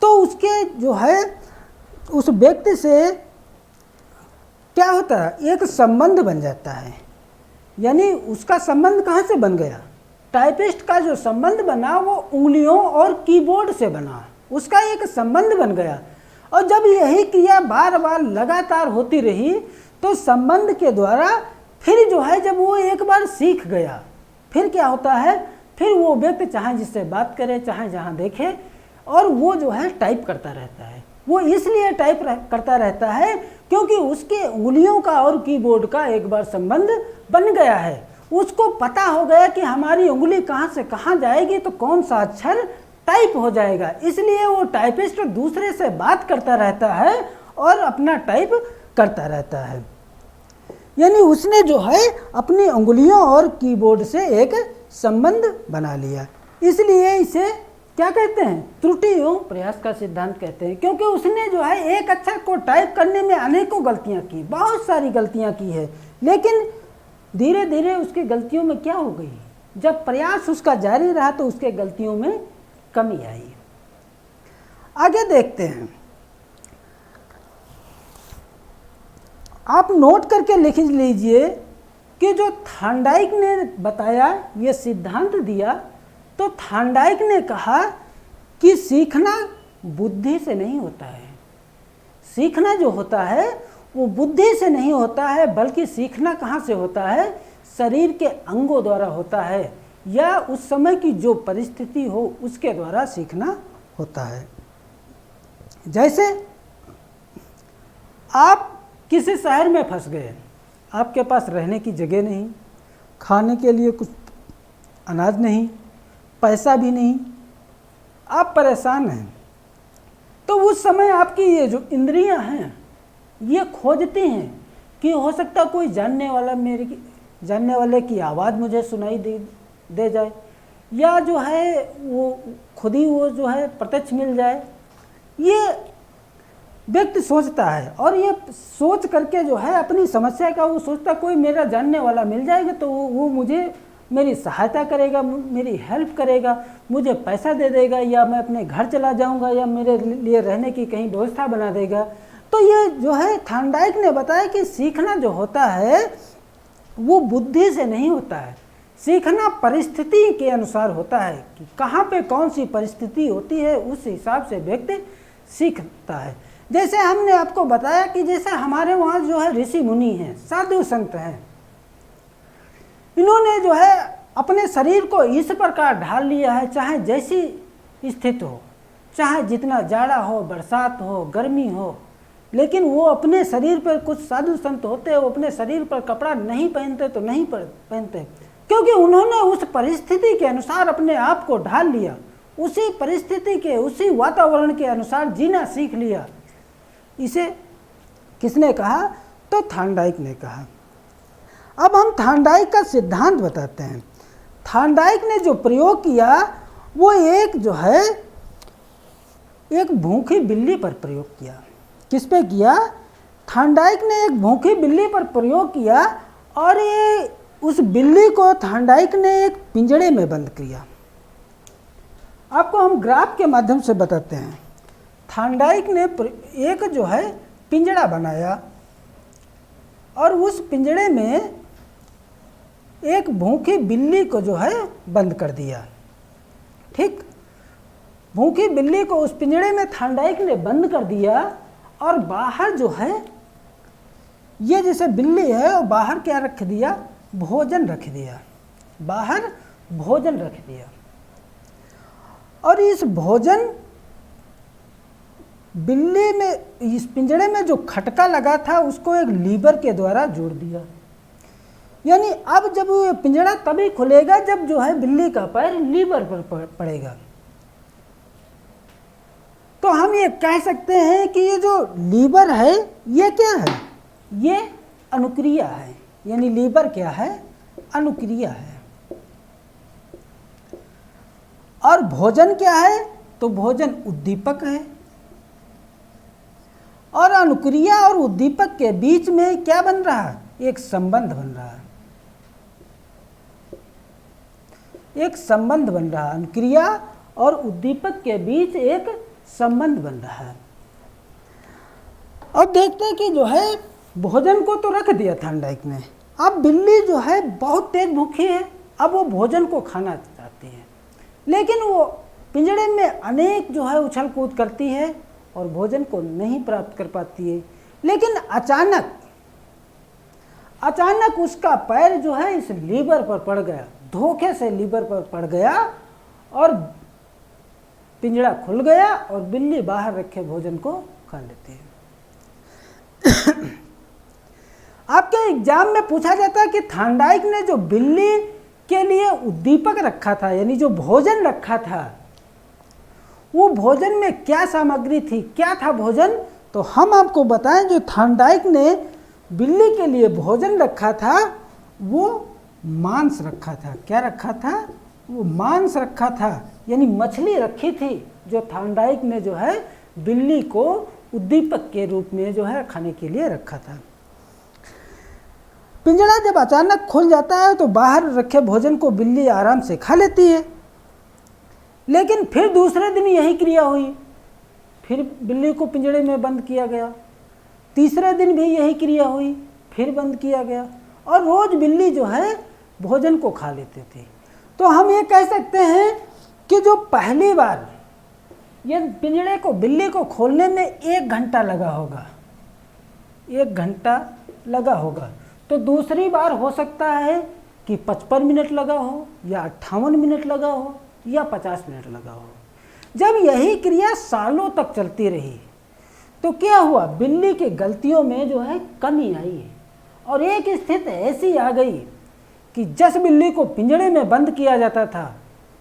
तो उसके जो है उस व्यक्ति से क्या होता है, एक संबंध बन जाता है। यानी उसका संबंध कहाँ से बन गया, टाइपिस्ट का जो संबंध बना वो उंगलियों और कीबोर्ड से बना, उसका एक संबंध बन गया। और जब यही क्रिया बार बार लगातार होती रही तो संबंध के द्वारा फिर जो है जब वो एक बार सीख गया, फिर क्या होता है, फिर वो व्यक्ति चाहे जिससे बात करे, चाहे जहाँ देखे, और वो जो है टाइप करता रहता है। वो इसलिए टाइप करता रहता है क्योंकि उसके उंगलियों का और कीबोर्ड का एक बार संबंध बन गया है। उसको पता हो गया कि हमारी उंगली कहाँ से कहाँ जाएगी तो कौन सा अक्षर टाइप हो जाएगा, इसलिए वो टाइपिस्ट दूसरे से बात करता रहता है और अपना टाइप करता रहता है। यानी उसने जो है अपनी उंगलियों और कीबोर्ड से एक संबंध बना लिया, इसलिए इसे क्या कहते हैं, त्रुटि एवं प्रयास का सिद्धांत कहते हैं। क्योंकि उसने जो है एक अक्षर को टाइप करने में अनेकों गलतियां की, बहुत सारी गलतियां की है, लेकिन धीरे धीरे उसकी गलतियों में क्या हो गई, जब प्रयास उसका जारी रहा तो उसके गलतियों में कमी आई। आगे देखते हैं, आप नोट करके लिख लीजिए कि जो थांडाइक ने बताया, ये सिद्धांत दिया, तो थांडाइक ने कहा कि सीखना बुद्धि से नहीं होता है। सीखना जो होता है वो बुद्धि से नहीं होता है, बल्कि सीखना कहाँ से होता है, शरीर के अंगों द्वारा होता है, या उस समय की जो परिस्थिति हो उसके द्वारा सीखना होता है। जैसे आप किसी शहर में फंस गए, आपके पास रहने की जगह नहीं, खाने के लिए कुछ अनाज नहीं, पैसा भी नहीं, आप परेशान हैं, तो उस समय आपकी ये जो इंद्रियां हैं ये खोजती हैं कि हो सकता कोई जानने वाले की आवाज़ मुझे सुनाई दे जाए, या जो है वो खुद ही वो जो है प्रत्यक्ष मिल जाए। ये व्यक्ति सोचता है, और ये सोच करके जो है अपनी समस्या का वो सोचता कोई मेरा जानने वाला मिल जाएगा तो वो मुझे मेरी सहायता करेगा, मेरी हेल्प करेगा, मुझे पैसा दे देगा, या मैं अपने घर चला जाऊंगा, या मेरे लिए रहने की कहीं व्यवस्था बना देगा। तो ये जो है थांडाइक ने बताया कि सीखना जो होता है वो बुद्धि से नहीं होता है, सीखना परिस्थिति के अनुसार होता है कि कहाँ पे कौन सी परिस्थिति होती है, उस हिसाब से व्यक्ति सीखता है। जैसे हमने आपको बताया कि जैसे हमारे वहाँ जो है ऋषि मुनि हैं, साधु संत हैं, इन्होंने जो है अपने शरीर को इस प्रकार ढाल लिया है, चाहे जैसी स्थिति हो, चाहे जितना जाड़ा हो, बरसात हो, गर्मी हो, लेकिन वो अपने शरीर पर, कुछ साधु संत होते हैं वो अपने शरीर पर कपड़ा नहीं पहनते तो नहीं पहनते, क्योंकि उन्होंने उस परिस्थिति के अनुसार अपने आप को ढाल लिया, उसी परिस्थिति के, उसी वातावरण के अनुसार जीना सीख लिया। इसे किसने कहा? तो थार्नडाइक ने कहा। अब हम थार्नडाइक का सिद्धांत बताते हैं। थार्नडाइक ने जो प्रयोग किया वो एक जो है एक भूखी बिल्ली पर प्रयोग किया। किस पे किया? थार्नडाइक ने एक भूखी बिल्ली पर प्रयोग किया और ये उस बिल्ली को थार्नडाइक ने एक पिंजड़े में बंद किया। आपको हम ग्राफ के माध्यम से बताते हैं। थार्नडाइक ने एक जो है पिंजड़ा बनाया और उस पिंजड़े में एक भूखी बिल्ली को जो है बंद कर दिया। ठीक, भूखी बिल्ली को उस पिंजड़े में थार्नडाइक ने बंद कर दिया और बाहर जो है ये जैसे बिल्ली है और बाहर क्या रख दिया? भोजन रख दिया, बाहर भोजन रख दिया। और इस भोजन बिल्ली में, इस पिंजड़े में जो खटका लगा था उसको एक लीवर के द्वारा जोड़ दिया। यानी अब जब ये पिंजड़ा तभी खुलेगा जब जो है बिल्ली का पैर लीवर पर पड़ेगा। तो हम ये कह सकते हैं कि ये जो लीवर है ये क्या है? ये अनुक्रिया है। यानी लीवर क्या है? अनुक्रिया है। और भोजन क्या है? तो भोजन उद्दीपक है। और अनुक्रिया और उद्दीपक के बीच में क्या बन रहा है? एक संबंध बन रहा है, एक संबंध बन रहा है। अनुक्रिया और उद्दीपक के बीच एक संबंध बन रहा है। अब देखते हैं कि जो है भोजन को तो रख दिया थार्नडाइक ने। अब बिल्ली जो है बहुत तेज भूखी है, अब वो भोजन को खाना चाहती है, लेकिन वो पिंजड़े में अनेक जो है उछल कूद करती है और भोजन को नहीं प्राप्त कर पाती है। लेकिन अचानक उसका पैर जो है इस लीवर पर पड़ गया, धोखे से लीवर पर पड़ गया और पिंजड़ा खुल गया और बिल्ली बाहर रखे भोजन को खा लेती है। आपके एग्जाम में पूछा जाता है कि थार्नडाइक ने जो बिल्ली के लिए उद्दीपक रखा था, यानी जो भोजन रखा था, वो भोजन में क्या सामग्री थी, क्या था भोजन? तो हम आपको बताएं, जो थार्नडाइक ने बिल्ली के लिए भोजन रखा था वो मांस रखा था। क्या रखा था? वो मांस रखा था, यानी मछली रखी थी, जो थार्नडाइक ने जो है बिल्ली को उद्दीपक के रूप में जो है खाने के लिए रखा था। पिंजड़ा जब अचानक खुल जाता है तो बाहर रखे भोजन को बिल्ली आराम से खा लेती है। लेकिन फिर दूसरे दिन यही क्रिया हुई, फिर बिल्ली को पिंजड़े में बंद किया गया। तीसरे दिन भी यही क्रिया हुई, फिर बंद किया गया और रोज बिल्ली जो है भोजन को खा लेती थी। तो हम ये कह सकते हैं कि जो पहली बार ये पिंजड़े को, बिल्ली को खोलने में 1 घंटा लगा होगा, 1 घंटा लगा होगा, तो दूसरी बार हो सकता है कि 55 मिनट लगा हो या 58 मिनट लगा हो या 50 मिनट लगा हो। जब यही क्रिया सालों तक चलती रही तो क्या हुआ? बिल्ली की गलतियों में जो है कमी आई है और एक स्थिति ऐसी आ गई कि जिस बिल्ली को पिंजड़े में बंद किया जाता था,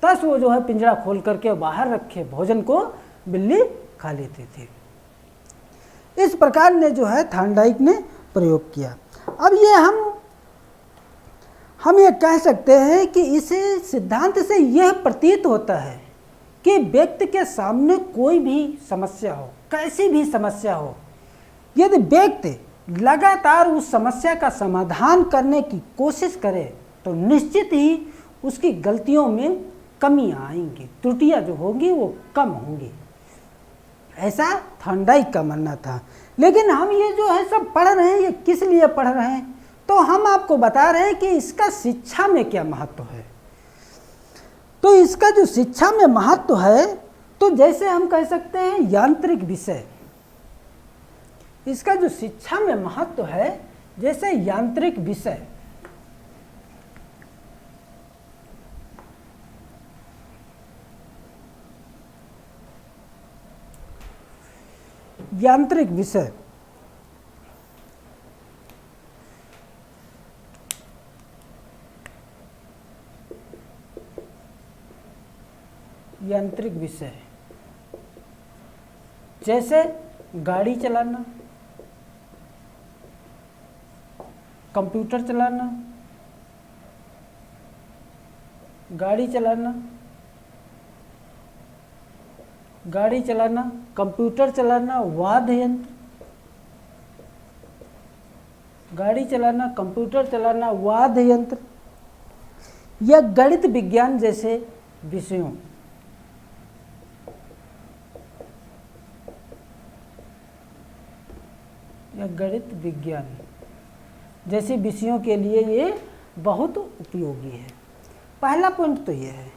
तस वो जो है पिंजड़ा खोल करके बाहर रखे भोजन को बिल्ली खा लेती थी। इस प्रकार ने जो है थार्नडाइक ने प्रयोग किया। अब ये हम ये कह सकते हैं कि इस सिद्धांत से यह प्रतीत होता है कि व्यक्ति के सामने कोई भी समस्या हो, कैसी भी समस्या हो, यदि व्यक्ति लगातार उस समस्या का समाधान करने की कोशिश करे तो निश्चित ही उसकी गलतियों में कमी आएंगी, त्रुटियां जो होंगी वो कम होंगी। ऐसा थार्नडाइक का मानना था। लेकिन हम ये जो है सब पढ़ रहे हैं, ये किस लिए पढ़ रहे हैं? तो हम आपको बता रहे हैं कि इसका शिक्षा में क्या महत्व है। तो इसका जो शिक्षा में महत्व है, तो जैसे हम कह सकते हैं यांत्रिक विषय, इसका जो शिक्षा में महत्व है जैसे यांत्रिक विषय। यांत्रिक विषय यांत्रिक विषय, जैसे गाड़ी चलाना, कंप्यूटर चलाना, गाड़ी चलाना, गाड़ी चलाना, कंप्यूटर चलाना, वाद्य यंत्र, गाड़ी चलाना, कंप्यूटर चलाना, वाद्य यंत्र या गणित विज्ञान जैसे विषयों, या गणित विज्ञान जैसे विषयों के लिए ये बहुत उपयोगी है। पहला पॉइंट तो ये है।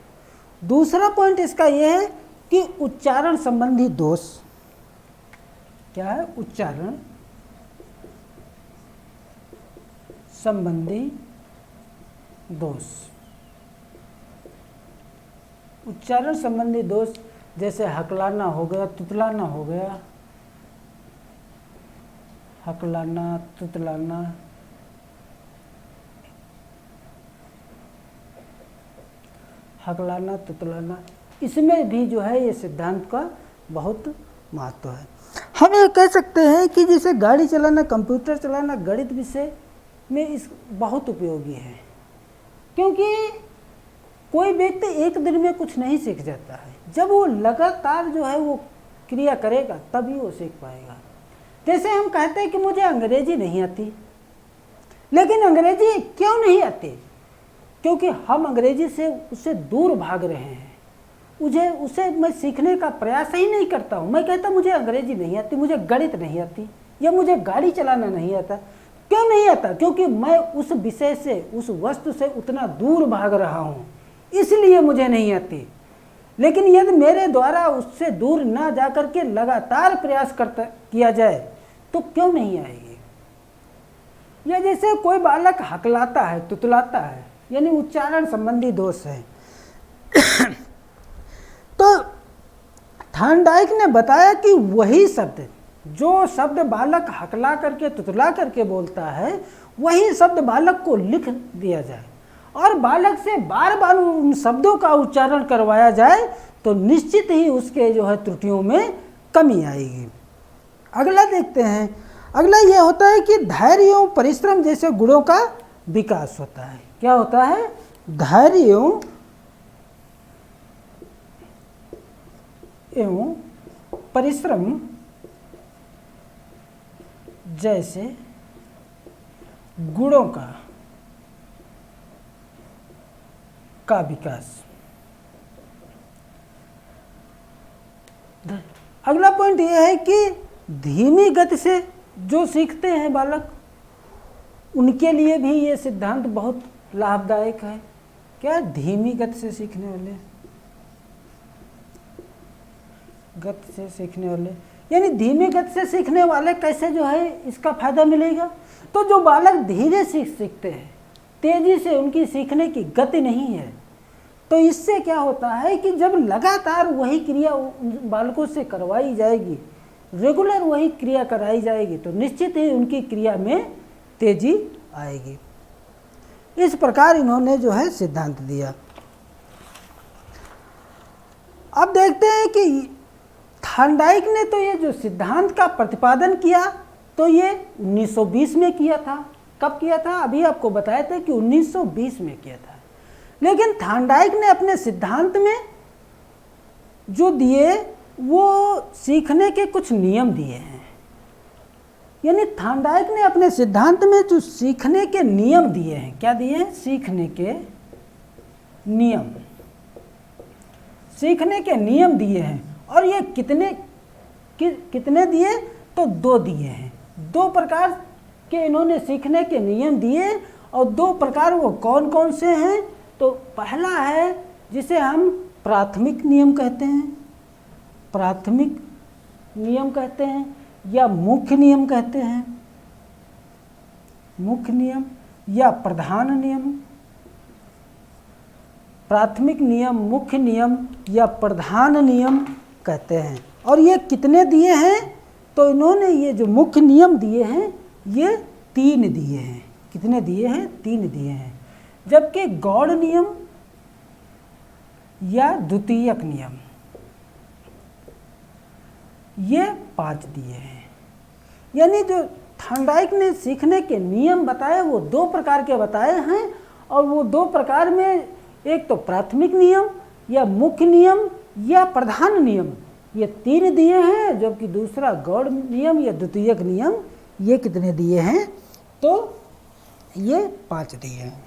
दूसरा पॉइंट इसका ये है कि उच्चारण संबंधी दोष, क्या है? उच्चारण संबंधी दोष। उच्चारण संबंधी दोष जैसे हकलाना हो गया, तुतलाना हो गया, हकलाना, तुतलाना, हकलाना, तुतलाना, इसमें भी जो है ये सिद्धांत का बहुत महत्व है। हम ये कह सकते हैं कि जैसे गाड़ी चलाना, कंप्यूटर चलाना गणित विषय में इस बहुत उपयोगी है, क्योंकि कोई व्यक्ति एक दिन में कुछ नहीं सीख जाता है। जब वो लगातार जो है वो क्रिया करेगा तभी वो सीख पाएगा। जैसे हम कहते हैं कि मुझे अंग्रेजी नहीं आती, लेकिन अंग्रेजी क्यों नहीं आती? क्योंकि हम अंग्रेजी से उससे दूर भाग रहे हैं। उसे मैं सीखने का प्रयास ही नहीं करता हूँ। मैं कहता मुझे अंग्रेजी नहीं आती, मुझे गणित नहीं आती, या मुझे गाड़ी चलाना नहीं आता। क्यों नहीं आता? क्योंकि मैं उस विषय से, उस वस्तु से उतना दूर भाग रहा हूँ, इसलिए मुझे नहीं आती। लेकिन यदि मेरे द्वारा उससे दूर ना जा करके लगातार प्रयास किया जाए तो क्यों नहीं आएगी? या जैसे कोई बालक हकलाता है, तुतलाता है, यानी उच्चारण संबंधी दोष है। तो थॉर्नडाइक ने बताया कि वही शब्द, जो शब्द बालक हकला करके, तुतला करके बोलता है, वही शब्द बालक को लिख दिया जाए और बालक से बार बार उन शब्दों का उच्चारण करवाया जाए तो निश्चित ही उसके जो है त्रुटियों में कमी आएगी। अगला देखते हैं। अगला यह होता है कि धैर्य एवं परिश्रम जैसे गुणों का विकास होता है। क्या होता है? धैर्य एवं परिश्रम जैसे गुणों का विकास। अगला पॉइंट यह है कि धीमी गति से जो सीखते हैं बालक, उनके लिए भी ये सिद्धांत बहुत लाभदायक है। क्या? धीमी गति से सीखने वाले, गति से सीखने वाले, यानी धीमी गति से सीखने वाले कैसे जो है इसका फायदा मिलेगा? तो जो बालक धीरे सीखते हैं, तेजी से उनकी सीखने की गति नहीं है, तो इससे क्या होता है कि जब लगातार वही क्रिया बालकों से करवाई जाएगी, रेगुलर वही क्रिया कराई जाएगी, तो निश्चित ही उनकी क्रिया में तेजी आएगी। इस प्रकार इन्होंने जो है सिद्धांत दिया। अब देखते हैं कि थॉर्नडाइक ने तो ये जो सिद्धांत का प्रतिपादन किया तो ये 1920 में किया था। कब किया था? अभी आपको बताया था कि 1920 में किया था। लेकिन थॉर्नडाइक ने अपने सिद्धांत में जो दिए वो सीखने के कुछ नियम दिए हैं। यानी थॉर्नडाइक ने अपने सिद्धांत में जो सीखने के नियम दिए हैं, क्या दिए हैं? सीखने के नियम, सीखने के नियम दिए हैं। और ये कितने दिए? तो 2 दिए हैं। 2 प्रकार के इन्होंने सीखने के नियम दिए, और 2 प्रकार वो कौन कौन से हैं? तो पहला है जिसे हम प्राथमिक नियम कहते हैं, प्राथमिक नियम कहते हैं, या मुख्य नियम कहते हैं, मुख्य नियम या प्रधान नियम। प्राथमिक नियम, मुख्य नियम या प्रधान नियम कहते हैं। और ये कितने दिए हैं? तो इन्होंने ये जो मुख्य नियम दिए हैं ये 3 दिए हैं। कितने दिए हैं? 3 दिए हैं। जबकि गौड़ नियम या द्वितीयक नियम, ये 5 दिए हैं। यानी जो थॉर्नडाइक ने सीखने के नियम बताए वो 2 प्रकार के बताए हैं, और वो 2 प्रकार में एक तो प्राथमिक नियम या मुख्य नियम या प्रधान नियम, ये 3 दिए हैं, जबकि दूसरा गौड़ नियम या द्वितीयक नियम ये कितने दिए हैं? तो ये 5 दिए हैं।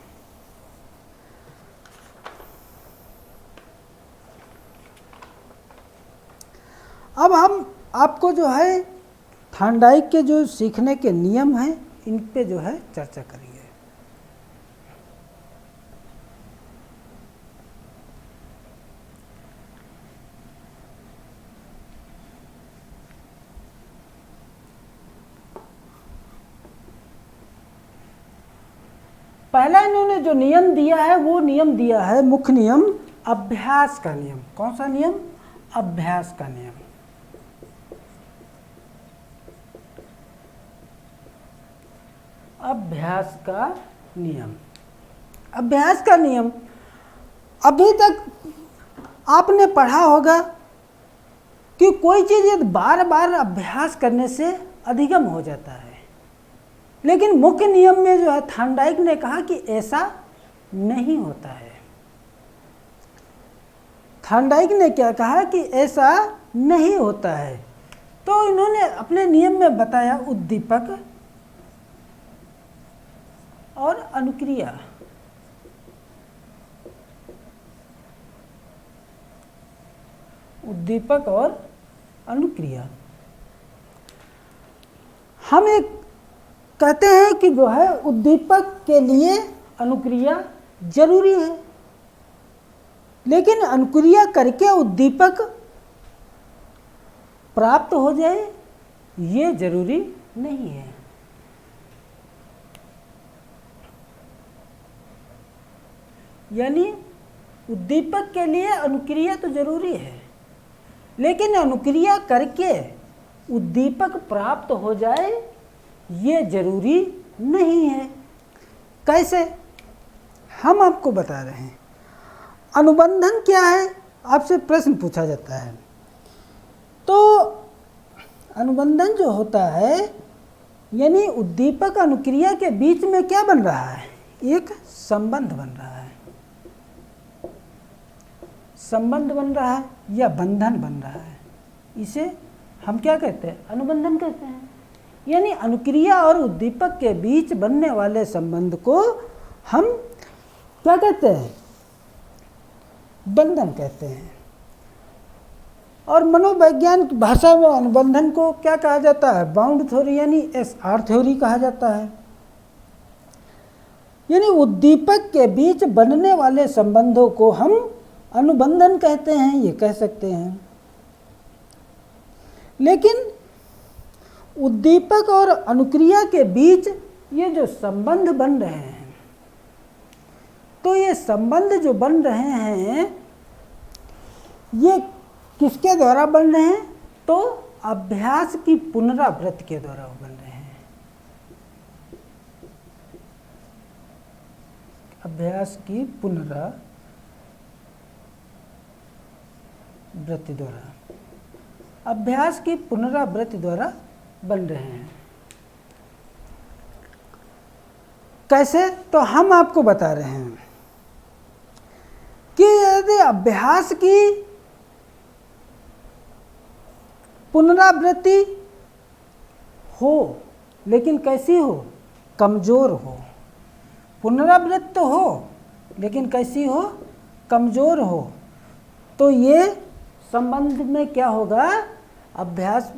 अब हम आपको जो है थॉर्नडाइक के जो सीखने के नियम हैं इन पे जो है चर्चा करेंगे। पहला इन्होंने जो नियम दिया है वो नियम दिया है मुख्य नियम, अभ्यास का नियम। कौन सा नियम? अभ्यास का नियम। अभ्यास का नियम। अभ्यास का नियम अभी तक आपने पढ़ा होगा कि कोई चीज़ यदि बार बार अभ्यास करने से अधिगम हो जाता है, लेकिन मुख्य नियम में जो है थॉर्नडाइक ने कहा कि ऐसा नहीं होता है। थॉर्नडाइक ने क्या कहा कि ऐसा नहीं होता है। तो इन्होंने अपने नियम में बताया उद्दीपक और अनुक्रिया। उद्दीपक और अनुक्रिया। हम एक कहते हैं कि जो है उद्दीपक के लिए अनुक्रिया जरूरी है, लेकिन अनुक्रिया करके उद्दीपक प्राप्त हो जाए ये जरूरी नहीं है। यानी उद्दीपक के लिए अनुक्रिया तो जरूरी है, लेकिन अनुक्रिया करके उद्दीपक प्राप्त हो जाए ये जरूरी नहीं है। कैसे? हम आपको बता रहे हैं। अनुबंधन क्या है? आपसे प्रश्न पूछा जाता है। तो अनुबंधन जो होता है यानी उद्दीपक अनुक्रिया के बीच में क्या बन रहा है? एक संबंध बन रहा है। संबंध बन रहा है या बंधन बन रहा है, इसे हम क्या कहते हैं? अनुबंधन कहते हैं। यानी अनुक्रिया और उद्दीपक के बीच बनने वाले संबंध को हम क्या कहते हैं? बंधन कहते हैं। और मनोवैज्ञानिक भाषा में अनुबंधन को क्या कहा जाता है? बाउंड थ्योरी यानी SR थ्योरी कहा जाता है। यानी उद्दीपक के बीच बनने वाले संबंधों को हम अनुबंधन कहते हैं, ये कह सकते हैं। लेकिन उद्दीपक और अनुक्रिया के बीच ये जो संबंध बन रहे हैं, तो ये संबंध जो बन रहे हैं ये किसके द्वारा बन रहे हैं? तो अभ्यास की पुनरावृत्ति के द्वारा बन रहे हैं। अभ्यास की पुनरावृत्ति द्वारा, अभ्यास की पुनरावृत्ति द्वारा बन रहे हैं। कैसे? तो हम आपको बता रहे हैं कि यदि अभ्यास की पुनरावृत्ति हो, लेकिन कैसी हो? कमजोर हो। पुनरावृत्ति तो हो लेकिन कैसी हो? कमजोर हो। तो ये संबंध में क्या होगा? अभ्यास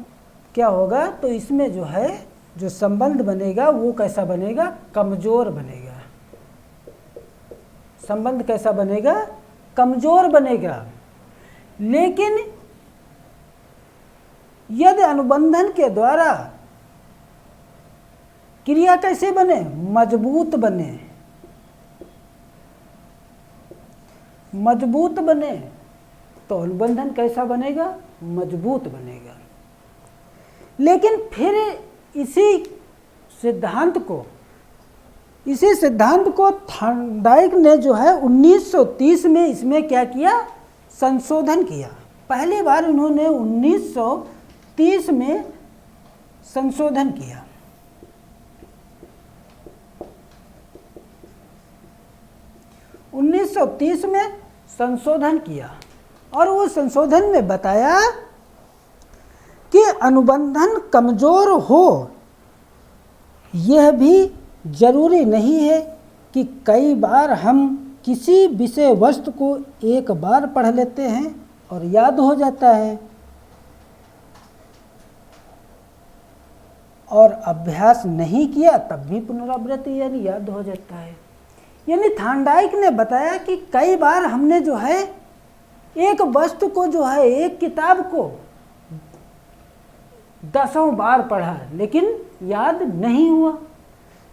क्या होगा? तो इसमें जो है जो संबंध बनेगा वो कैसा बनेगा? कमजोर बनेगा। संबंध कैसा बनेगा? कमजोर बनेगा। लेकिन यदि अनुबंधन के द्वारा क्रिया कैसे बने? मजबूत बने। मजबूत बने तो अनुबंधन कैसा बनेगा? मजबूत बनेगा। लेकिन फिर इसी सिद्धांत को थॉर्नडाइक ने जो है 1930 में इसमें क्या किया? संशोधन किया। पहली बार उन्होंने 1930 में संशोधन किया। में संशोधन किया और वो संशोधन में बताया कि अनुबंधन कमजोर हो यह भी जरूरी नहीं है कि कई बार हम किसी विषय वस्तु को एक बार पढ़ लेते हैं और याद हो जाता है और अभ्यास नहीं किया तब भी पुनरावृत्ति यानी याद हो जाता है। यानी थार्नडाइक ने बताया कि कई बार हमने जो है एक वस्तु को जो है एक किताब को 10 बार पढ़ा लेकिन याद नहीं हुआ,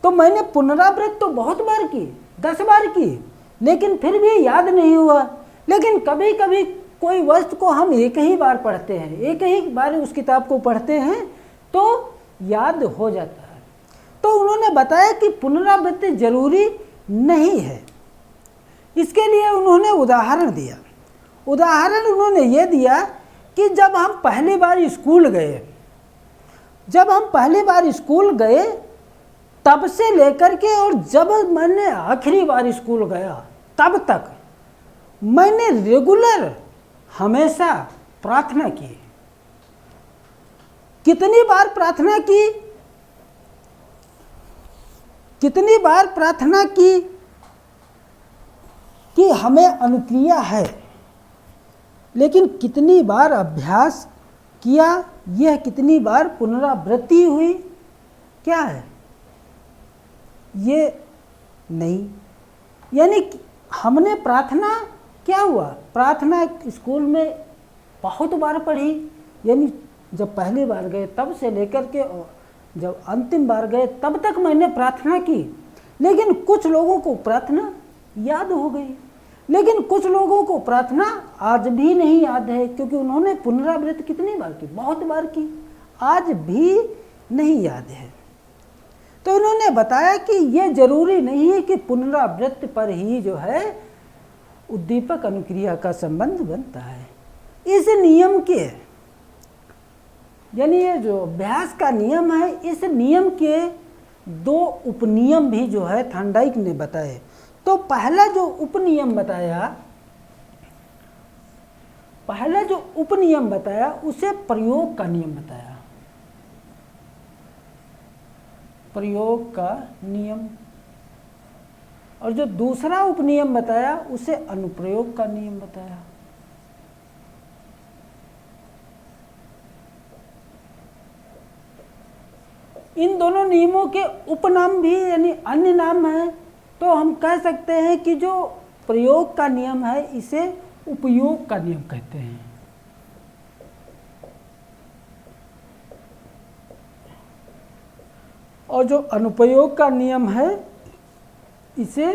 तो मैंने पुनरावृत्ति तो बहुत बार की, 10 बार की, लेकिन फिर भी याद नहीं हुआ। लेकिन कभी कभी कोई वस्तु को हम एक ही बार पढ़ते हैं, एक ही बार उस किताब को पढ़ते हैं तो याद हो जाता है। तो उन्होंने बताया कि पुनरावृत्ति जरूरी नहीं है। इसके लिए उन्होंने उदाहरण दिया। उदाहरण उन्होंने ये दिया कि जब हम पहली बार स्कूल गए, तब से लेकर के और जब मैंने आखिरी बार स्कूल गया तब तक मैंने रेगुलर हमेशा प्रार्थना की। कितनी बार प्रार्थना की कि हमें अनुक्रिया है, लेकिन कितनी बार अभ्यास किया, यह कितनी बार पुनरावृत्ति हुई, क्या है ये नहीं। यानी हमने प्रार्थना क्या हुआ, प्रार्थना स्कूल में बहुत बार पढ़ी, यानी जब पहली बार गए तब से लेकर के जब अंतिम बार गए तब तक मैंने प्रार्थना की। लेकिन कुछ लोगों को प्रार्थना याद हो गई, लेकिन कुछ लोगों को प्रार्थना आज भी नहीं याद है, क्योंकि उन्होंने पुनरावृत्ति कितनी बार की, बहुत बार की, आज भी नहीं याद है। तो उन्होंने बताया कि यह जरूरी नहीं है कि पुनरावृत्ति पर ही जो है उद्दीपक अनुक्रिया का संबंध बनता है। इस नियम के यानी ये जो अभ्यास का नियम है, इस नियम के 2 उपनियम भी जो है थार्नडाइक ने बताए। तो पहला जो उपनियम बताया उसे प्रयोग का नियम बताया, प्रयोग का नियम। और जो दूसरा उपनियम बताया उसे अनुप्रयोग का नियम बताया। इन दोनों नियमों के उपनाम भी यानी अन्य नाम हैं, तो हम कह सकते हैं कि जो प्रयोग का नियम है इसे उपयोग का नियम कहते हैं। और जो अनुप्रयोग का नियम है इसे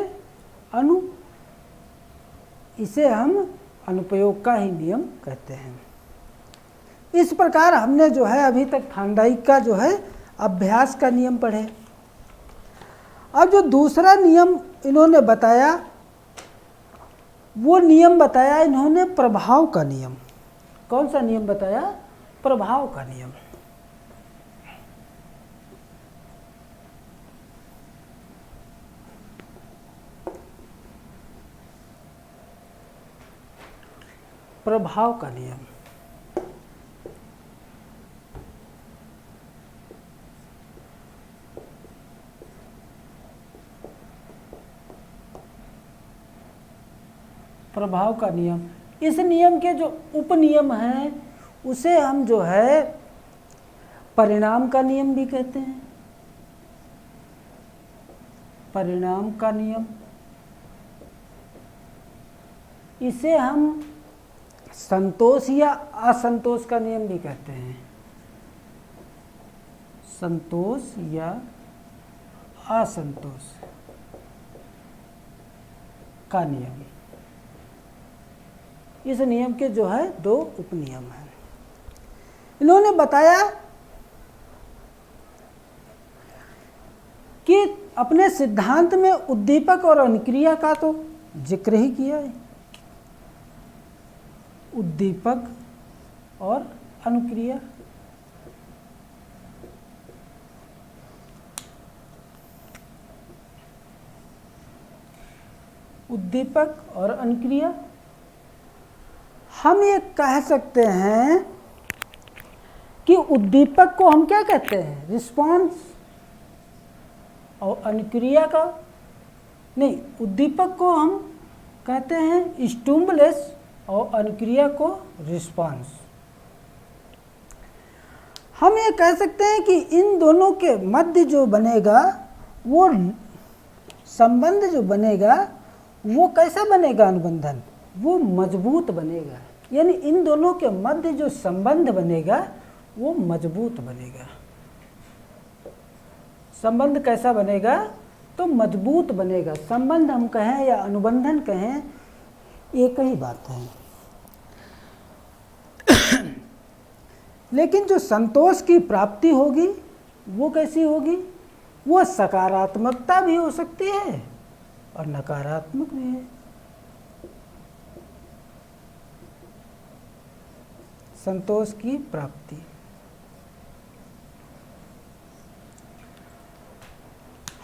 हम अनुप्रयोग का ही नियम कहते हैं। इस प्रकार हमने जो है अभी तक थार्नडाइक का जो है अभ्यास का नियम पढ़े। अब जो दूसरा नियम इन्होंने बताया वो नियम बताया इन्होंने प्रभाव का नियम। कौन सा नियम बताया? प्रभाव का नियम। प्रभाव का नियम। प्रभाव का नियम, इस नियम के जो उपनियम हैं उसे हम जो है परिणाम का नियम भी कहते हैं। परिणाम का नियम, इसे हम संतोष या असंतोष का नियम भी कहते हैं। संतोष या असंतोष का नियम। इस नियम के जो है 2 उपनियम हैं। इन्होंने बताया कि अपने सिद्धांत में उद्दीपक और अनुक्रिया का तो जिक्र ही किया है। उद्दीपक और अनुक्रिया, उद्दीपक और अनुक्रिया। हम ये कह सकते हैं कि उद्दीपक को हम क्या कहते हैं, रिस्पॉन्स, और अनुक्रिया का नहीं, उद्दीपक को हम कहते हैं स्टिमुलस और अनुक्रिया को रिस्पॉन्स। हम ये कह सकते हैं कि इन दोनों के मध्य जो बनेगा वो संबंध जो बनेगा वो कैसा बनेगा, अनुबंधन, वो मजबूत बनेगा। यानी इन दोनों के मध्य जो संबंध बनेगा वो मजबूत बनेगा। संबंध कैसा बनेगा, तो मजबूत बनेगा। संबंध हम कहें या अनुबंधन कहें, एक ही बात है। लेकिन जो संतोष की प्राप्ति होगी वो कैसी होगी, वो सकारात्मकता भी हो सकती है और नकारात्मक भी है। संतोष की प्राप्ति,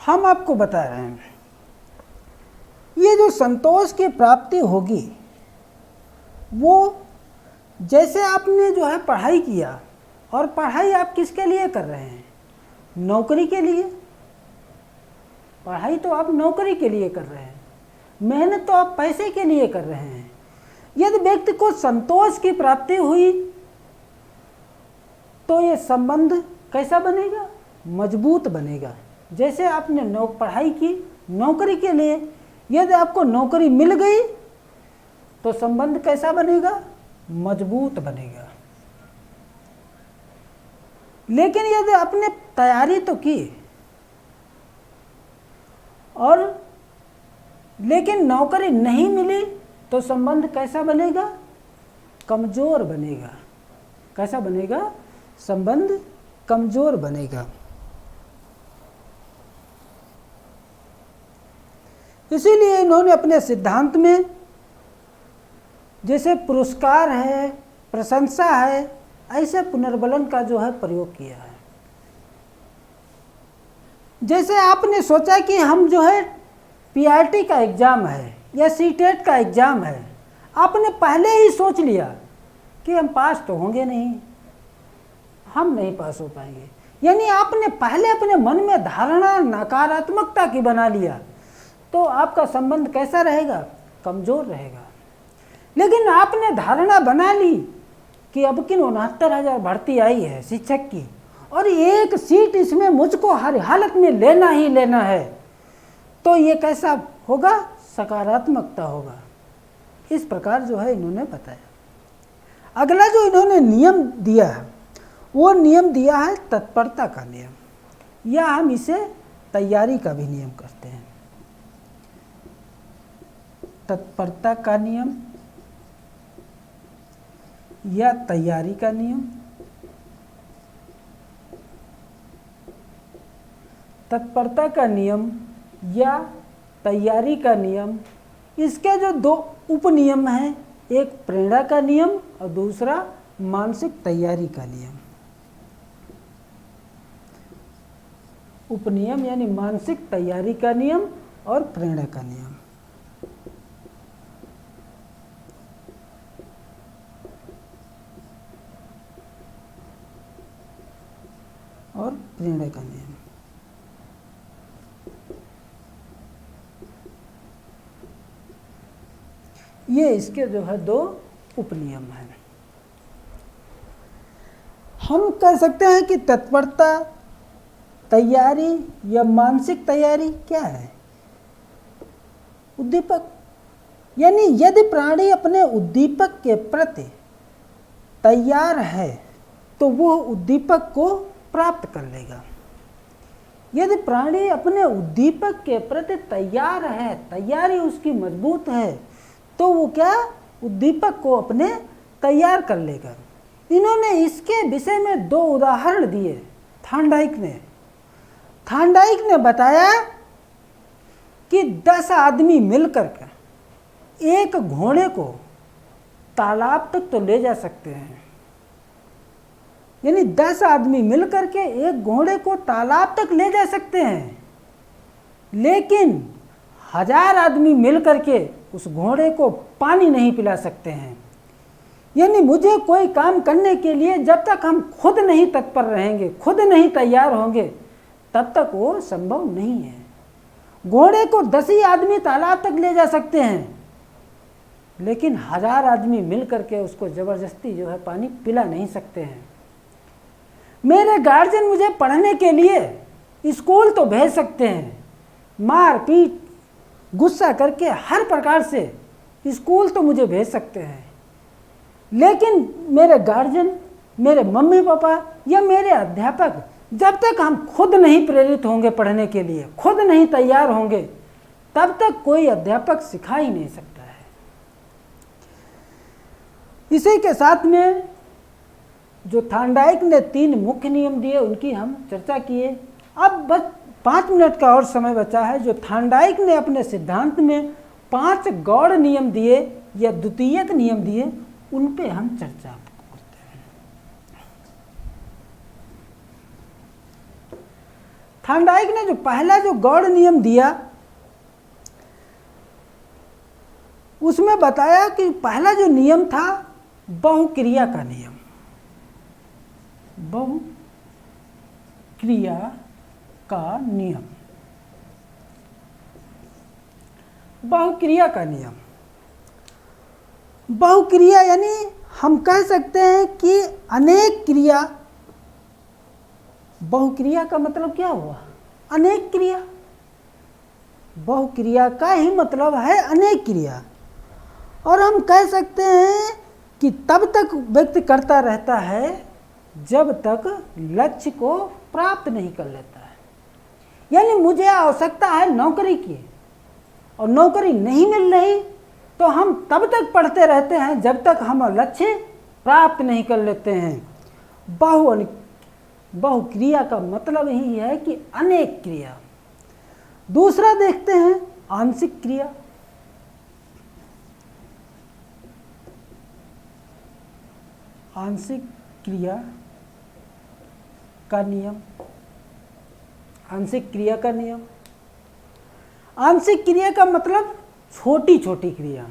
हम आपको बता रहे हैं, ये जो संतोष की प्राप्ति होगी वो जैसे आपने जो है पढ़ाई किया, और पढ़ाई आप किसके लिए कर रहे हैं, नौकरी के लिए। पढ़ाई तो आप नौकरी के लिए कर रहे हैं, मेहनत तो आप पैसे के लिए कर रहे हैं। यदि व्यक्ति को संतोष की प्राप्ति हुई तो ये संबंध कैसा बनेगा, मजबूत बनेगा। जैसे आपने पढ़ाई की नौकरी के लिए, यदि आपको नौकरी मिल गई तो संबंध कैसा बनेगा, मजबूत बनेगा। लेकिन यदि आपने तैयारी तो की और लेकिन नौकरी नहीं मिली तो संबंध कैसा बनेगा, कमजोर बनेगा। कैसा बनेगा, संबंध कमजोर बनेगा। इसीलिए इन्होंने अपने सिद्धांत में जैसे पुरस्कार है, प्रशंसा है, ऐसे पुनर्बलन का जो है प्रयोग किया है। जैसे आपने सोचा कि हम जो है पीआरटी का एग्ज़ाम है या सीटेट का एग्ज़ाम है, आपने पहले ही सोच लिया कि हम पास तो होंगे नहीं, हम नहीं पास हो पाएंगे। यानी आपने पहले अपने मन में धारणा नकारात्मकता की बना लिया, तो आपका संबंध कैसा रहेगा, कमज़ोर रहेगा। लेकिन आपने धारणा बना ली कि अब की 69,000 भर्ती आई है शिक्षक की, और एक सीट इसमें मुझको हर हालत में लेना ही लेना है, तो ये कैसा होगा, सकारात्मकता होगा। इस प्रकार जो है इन्होंने बताया। अगला जो इन्होंने नियम दिया है वो नियम दिया है तत्परता का नियम, या हम इसे तैयारी का भी नियम कहते हैं। तत्परता का नियम या तैयारी का नियम। तत्परता का नियम या तैयारी का नियम, इसके जो दो उपनियम हैं, एक प्रेरणा का नियम और दूसरा मानसिक तैयारी का नियम। उपनियम यानी मानसिक तैयारी का नियम और प्रेरणा का नियम। और प्रेरणा का नियम। ये इसके जो है दो उपनियम हैं। हम कह सकते हैं कि तत्परता, तैयारी या मानसिक तैयारी क्या है, उद्दीपक। यानी यदि प्राणी अपने उद्दीपक के प्रति तैयार है तो वो उद्दीपक को प्राप्त कर लेगा। यदि प्राणी अपने उद्दीपक के प्रति तैयार है, तैयारी उसकी मजबूत है, तो वो क्या, उद्दीपक को अपने तैयार कर लेगा। इन्होंने इसके विषय में दो उदाहरण दिए थांडाइक ने बताया कि 10 आदमी मिलकर के एक घोड़े को तालाब तक तो ले जा सकते हैं। यानी 10 आदमी मिलकर के एक घोड़े को तालाब तक ले जा सकते हैं, लेकिन 1000 आदमी मिल करके उस घोड़े को पानी नहीं पिला सकते हैं। यानी मुझे कोई काम करने के लिए जब तक हम खुद नहीं तत्पर रहेंगे, खुद नहीं तैयार होंगे, तब तक वो संभव नहीं है। घोड़े को 10 ही आदमी तालाब तक ले जा सकते हैं, लेकिन 1000 आदमी मिल करके उसको ज़बरदस्ती जो है पानी पिला नहीं सकते हैं। मेरे गार्जियन मुझे पढ़ने के लिए स्कूल तो भेज सकते हैं, मार पीट गुस्सा करके हर प्रकार से स्कूल तो मुझे भेज सकते हैं, लेकिन मेरे गार्जियन, मेरे मम्मी पापा या मेरे अध्यापक जब तक हम खुद नहीं प्रेरित होंगे पढ़ने के लिए, खुद नहीं तैयार होंगे, तब तक कोई अध्यापक सिखा ही नहीं सकता है। इसी के साथ में जो थॉर्नडाइक ने 3 मुख्य नियम दिए उनकी हम चर्चा किए। अब बस 5 मिनट का और समय बचा है। जो थॉर्नडाइक ने अपने सिद्धांत में 5 गौड़ नियम दिए या द्वितीयक नियम दिए, उन पे हम चर्चा करते हैं। थॉर्नडाइक ने जो पहला जो गौड़ नियम दिया उसमें बताया कि पहला जो नियम था बहुक्रिया का नियम। बहुक्रिया का नियम, बहुक्रिया का नियम। बहुक्रिया यानी हम कह सकते हैं कि अनेक क्रिया। बहुक्रिया का मतलब क्या हुआ? अनेक क्रिया। बहुक्रिया का ही मतलब है अनेक क्रिया। और हम कह सकते हैं कि तब तक व्यक्ति करता रहता है जब तक लक्ष्य को प्राप्त नहीं कर लेता है। यानी मुझे आवश्यकता है नौकरी की और नौकरी नहीं मिल रही, तो हम तब तक पढ़ते रहते हैं जब तक हम लक्ष्य प्राप्त नहीं कर लेते हैं। बहुक्रिया का मतलब ही है कि अनेक क्रिया। दूसरा देखते हैं आंशिक क्रिया। आंशिक क्रिया का नियम। आंशिक क्रिया का नियम। आंशिक क्रिया का मतलब छोटी छोटी क्रिया।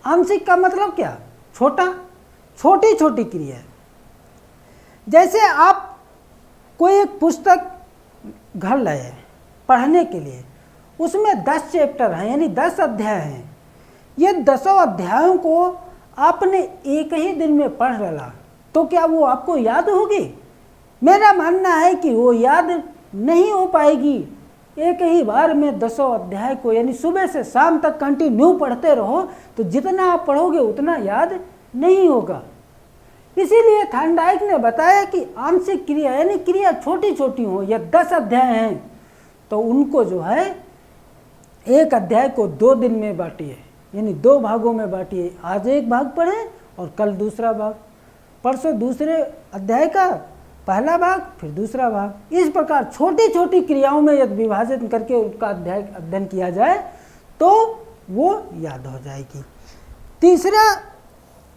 आंशिक का मतलब क्या? छोटा, छोटी छोटी क्रिया। जैसे आप कोई एक पुस्तक घर लाए पढ़ने के लिए, उसमें 10 चैप्टर हैं, यानी 10 अध्याय हैं। ये 10 अध्यायों को आपने एक ही दिन में पढ़ डाला तो क्या वो आपको याद होगी? मेरा मानना है कि वो याद नहीं हो पाएगी। एक ही बार में 10 अध्याय को, यानी सुबह से शाम तक कंटिन्यू पढ़ते रहो तो जितना आप पढ़ोगे उतना याद नहीं होगा। इसीलिए थॉर्नडाइक ने बताया कि आंशिक क्रिया यानी क्रिया छोटी छोटी हो या 10 अध्याय हैं तो उनको जो है एक अध्याय को 2 दिन में बांटिए, यानी 2 भागों में बांटिए। आज एक भाग पढ़ें और कल दूसरा भाग, परसों दूसरे अध्याय का पहला भाग, फिर दूसरा भाग। इस प्रकार छोटी छोटी क्रियाओं में यदि विभाजन करके उसका अध्ययन किया जाए तो वो याद हो जाएगी। तीसरा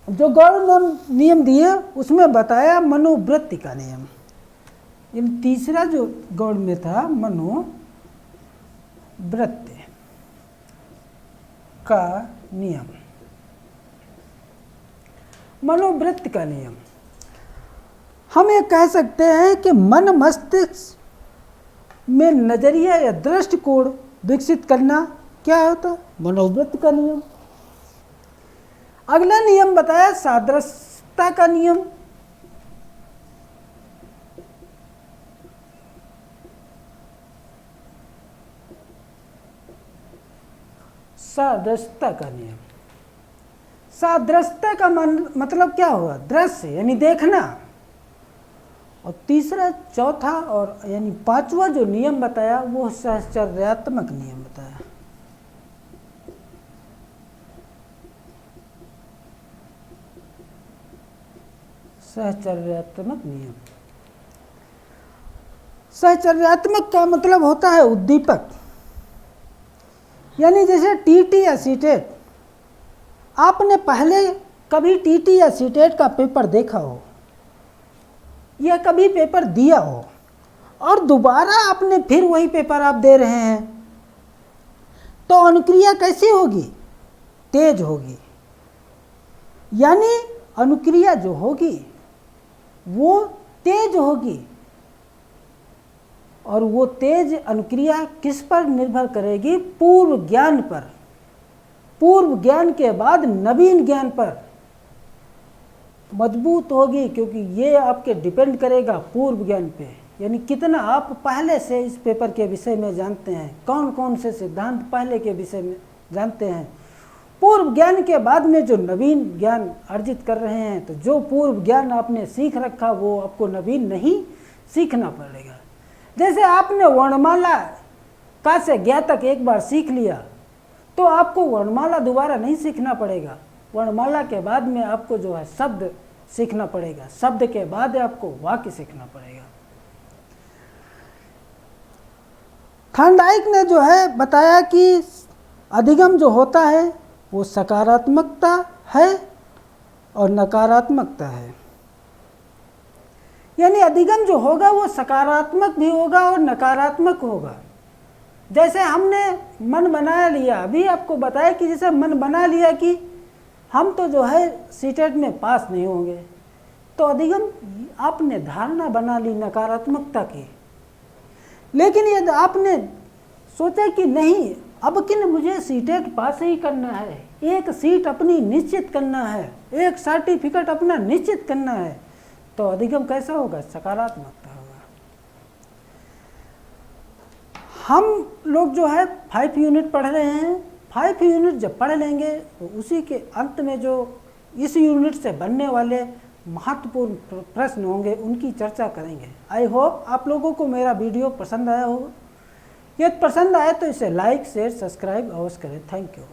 जो गौड़ नियम दिए उसमें बताया मनोवृत्ति का नियम। इन तीसरा जो गौड़ में था मनोवृत्ति का नियम। मनोवृत्ति का नियम हम ये कह सकते हैं कि मन मस्तिष्क में नजरिया या दृष्टिकोण विकसित करना क्या होता? मनोवृत्ति का नियम। अगला नियम बताया सादृश्यता का नियम। सादृश्यता का नियम। सादृश्यता का मतलब क्या हुआ? दृश्य यानी देखना। और तीसरा, चौथा और यानी 5वां जो नियम बताया वो सहचर्यात्मक नियम बताया। सहचर्यात्मक नियम। सहचर्यात्मक का मतलब होता है उद्दीपक। यानी जैसे टीटी या सीटेट, आपने पहले कभी टीटी या सीटेट का पेपर देखा हो या कभी पेपर दिया हो और दोबारा आपने फिर वही पेपर आप दे रहे हैं, तो अनुक्रिया कैसी होगी? तेज होगी। यानी अनुक्रिया जो होगी वो तेज होगी, और वो तेज अनुक्रिया किस पर निर्भर करेगी? पूर्व ज्ञान पर। पूर्व ज्ञान के बाद नवीन ज्ञान पर मजबूत होगी, क्योंकि ये आपके डिपेंड करेगा पूर्व ज्ञान पे, यानी कितना आप पहले से इस पेपर के विषय में जानते हैं, कौन कौन से सिद्धांत पहले के विषय में जानते हैं। पूर्व ज्ञान के बाद में जो नवीन ज्ञान अर्जित कर रहे हैं, तो जो पूर्व ज्ञान आपने सीख रखा वो आपको नवीन नहीं सीखना पड़ेगा। जैसे आपने वर्णमाला का से ज्ञा तक एक बार सीख लिया, तो आपको वर्णमाला दोबारा नहीं सीखना पड़ेगा। वर्णमाला के बाद में आपको जो है शब्द सीखना पड़ेगा, शब्द के बाद आपको वाक्य सीखना पड़ेगा। थार्नडाइक ने जो है बताया कि अधिगम जो होता है वो सकारात्मकता है और नकारात्मकता है। यानी अधिगम जो होगा वो सकारात्मक भी होगा और नकारात्मक होगा। जैसे हमने मन बना लिया, अभी आपको बताया कि जैसे मन बना लिया कि हम तो जो है सीटेट में पास नहीं होंगे, तो अधिगम आपने धारणा बना ली नकारात्मकता की। लेकिन यदि आपने सोचा कि नहीं, अब कि मुझे सीटेट पास ही करना है, एक सीट अपनी निश्चित करना है, एक सर्टिफिकेट अपना निश्चित करना है, तो अधिगम कैसा होगा? सकारात्मकता होगा। हम लोग जो है 5 यूनिट पढ़ रहे हैं, 5 यूनिट जब पढ़ लेंगे तो उसी के अंत में जो इस यूनिट से बनने वाले महत्वपूर्ण प्रश्न होंगे उनकी चर्चा करेंगे। आई होप आप लोगों को मेरा वीडियो पसंद आया होगा। यदि पसंद आए तो इसे लाइक शेयर सब्सक्राइब अवश्य करें। Thank you.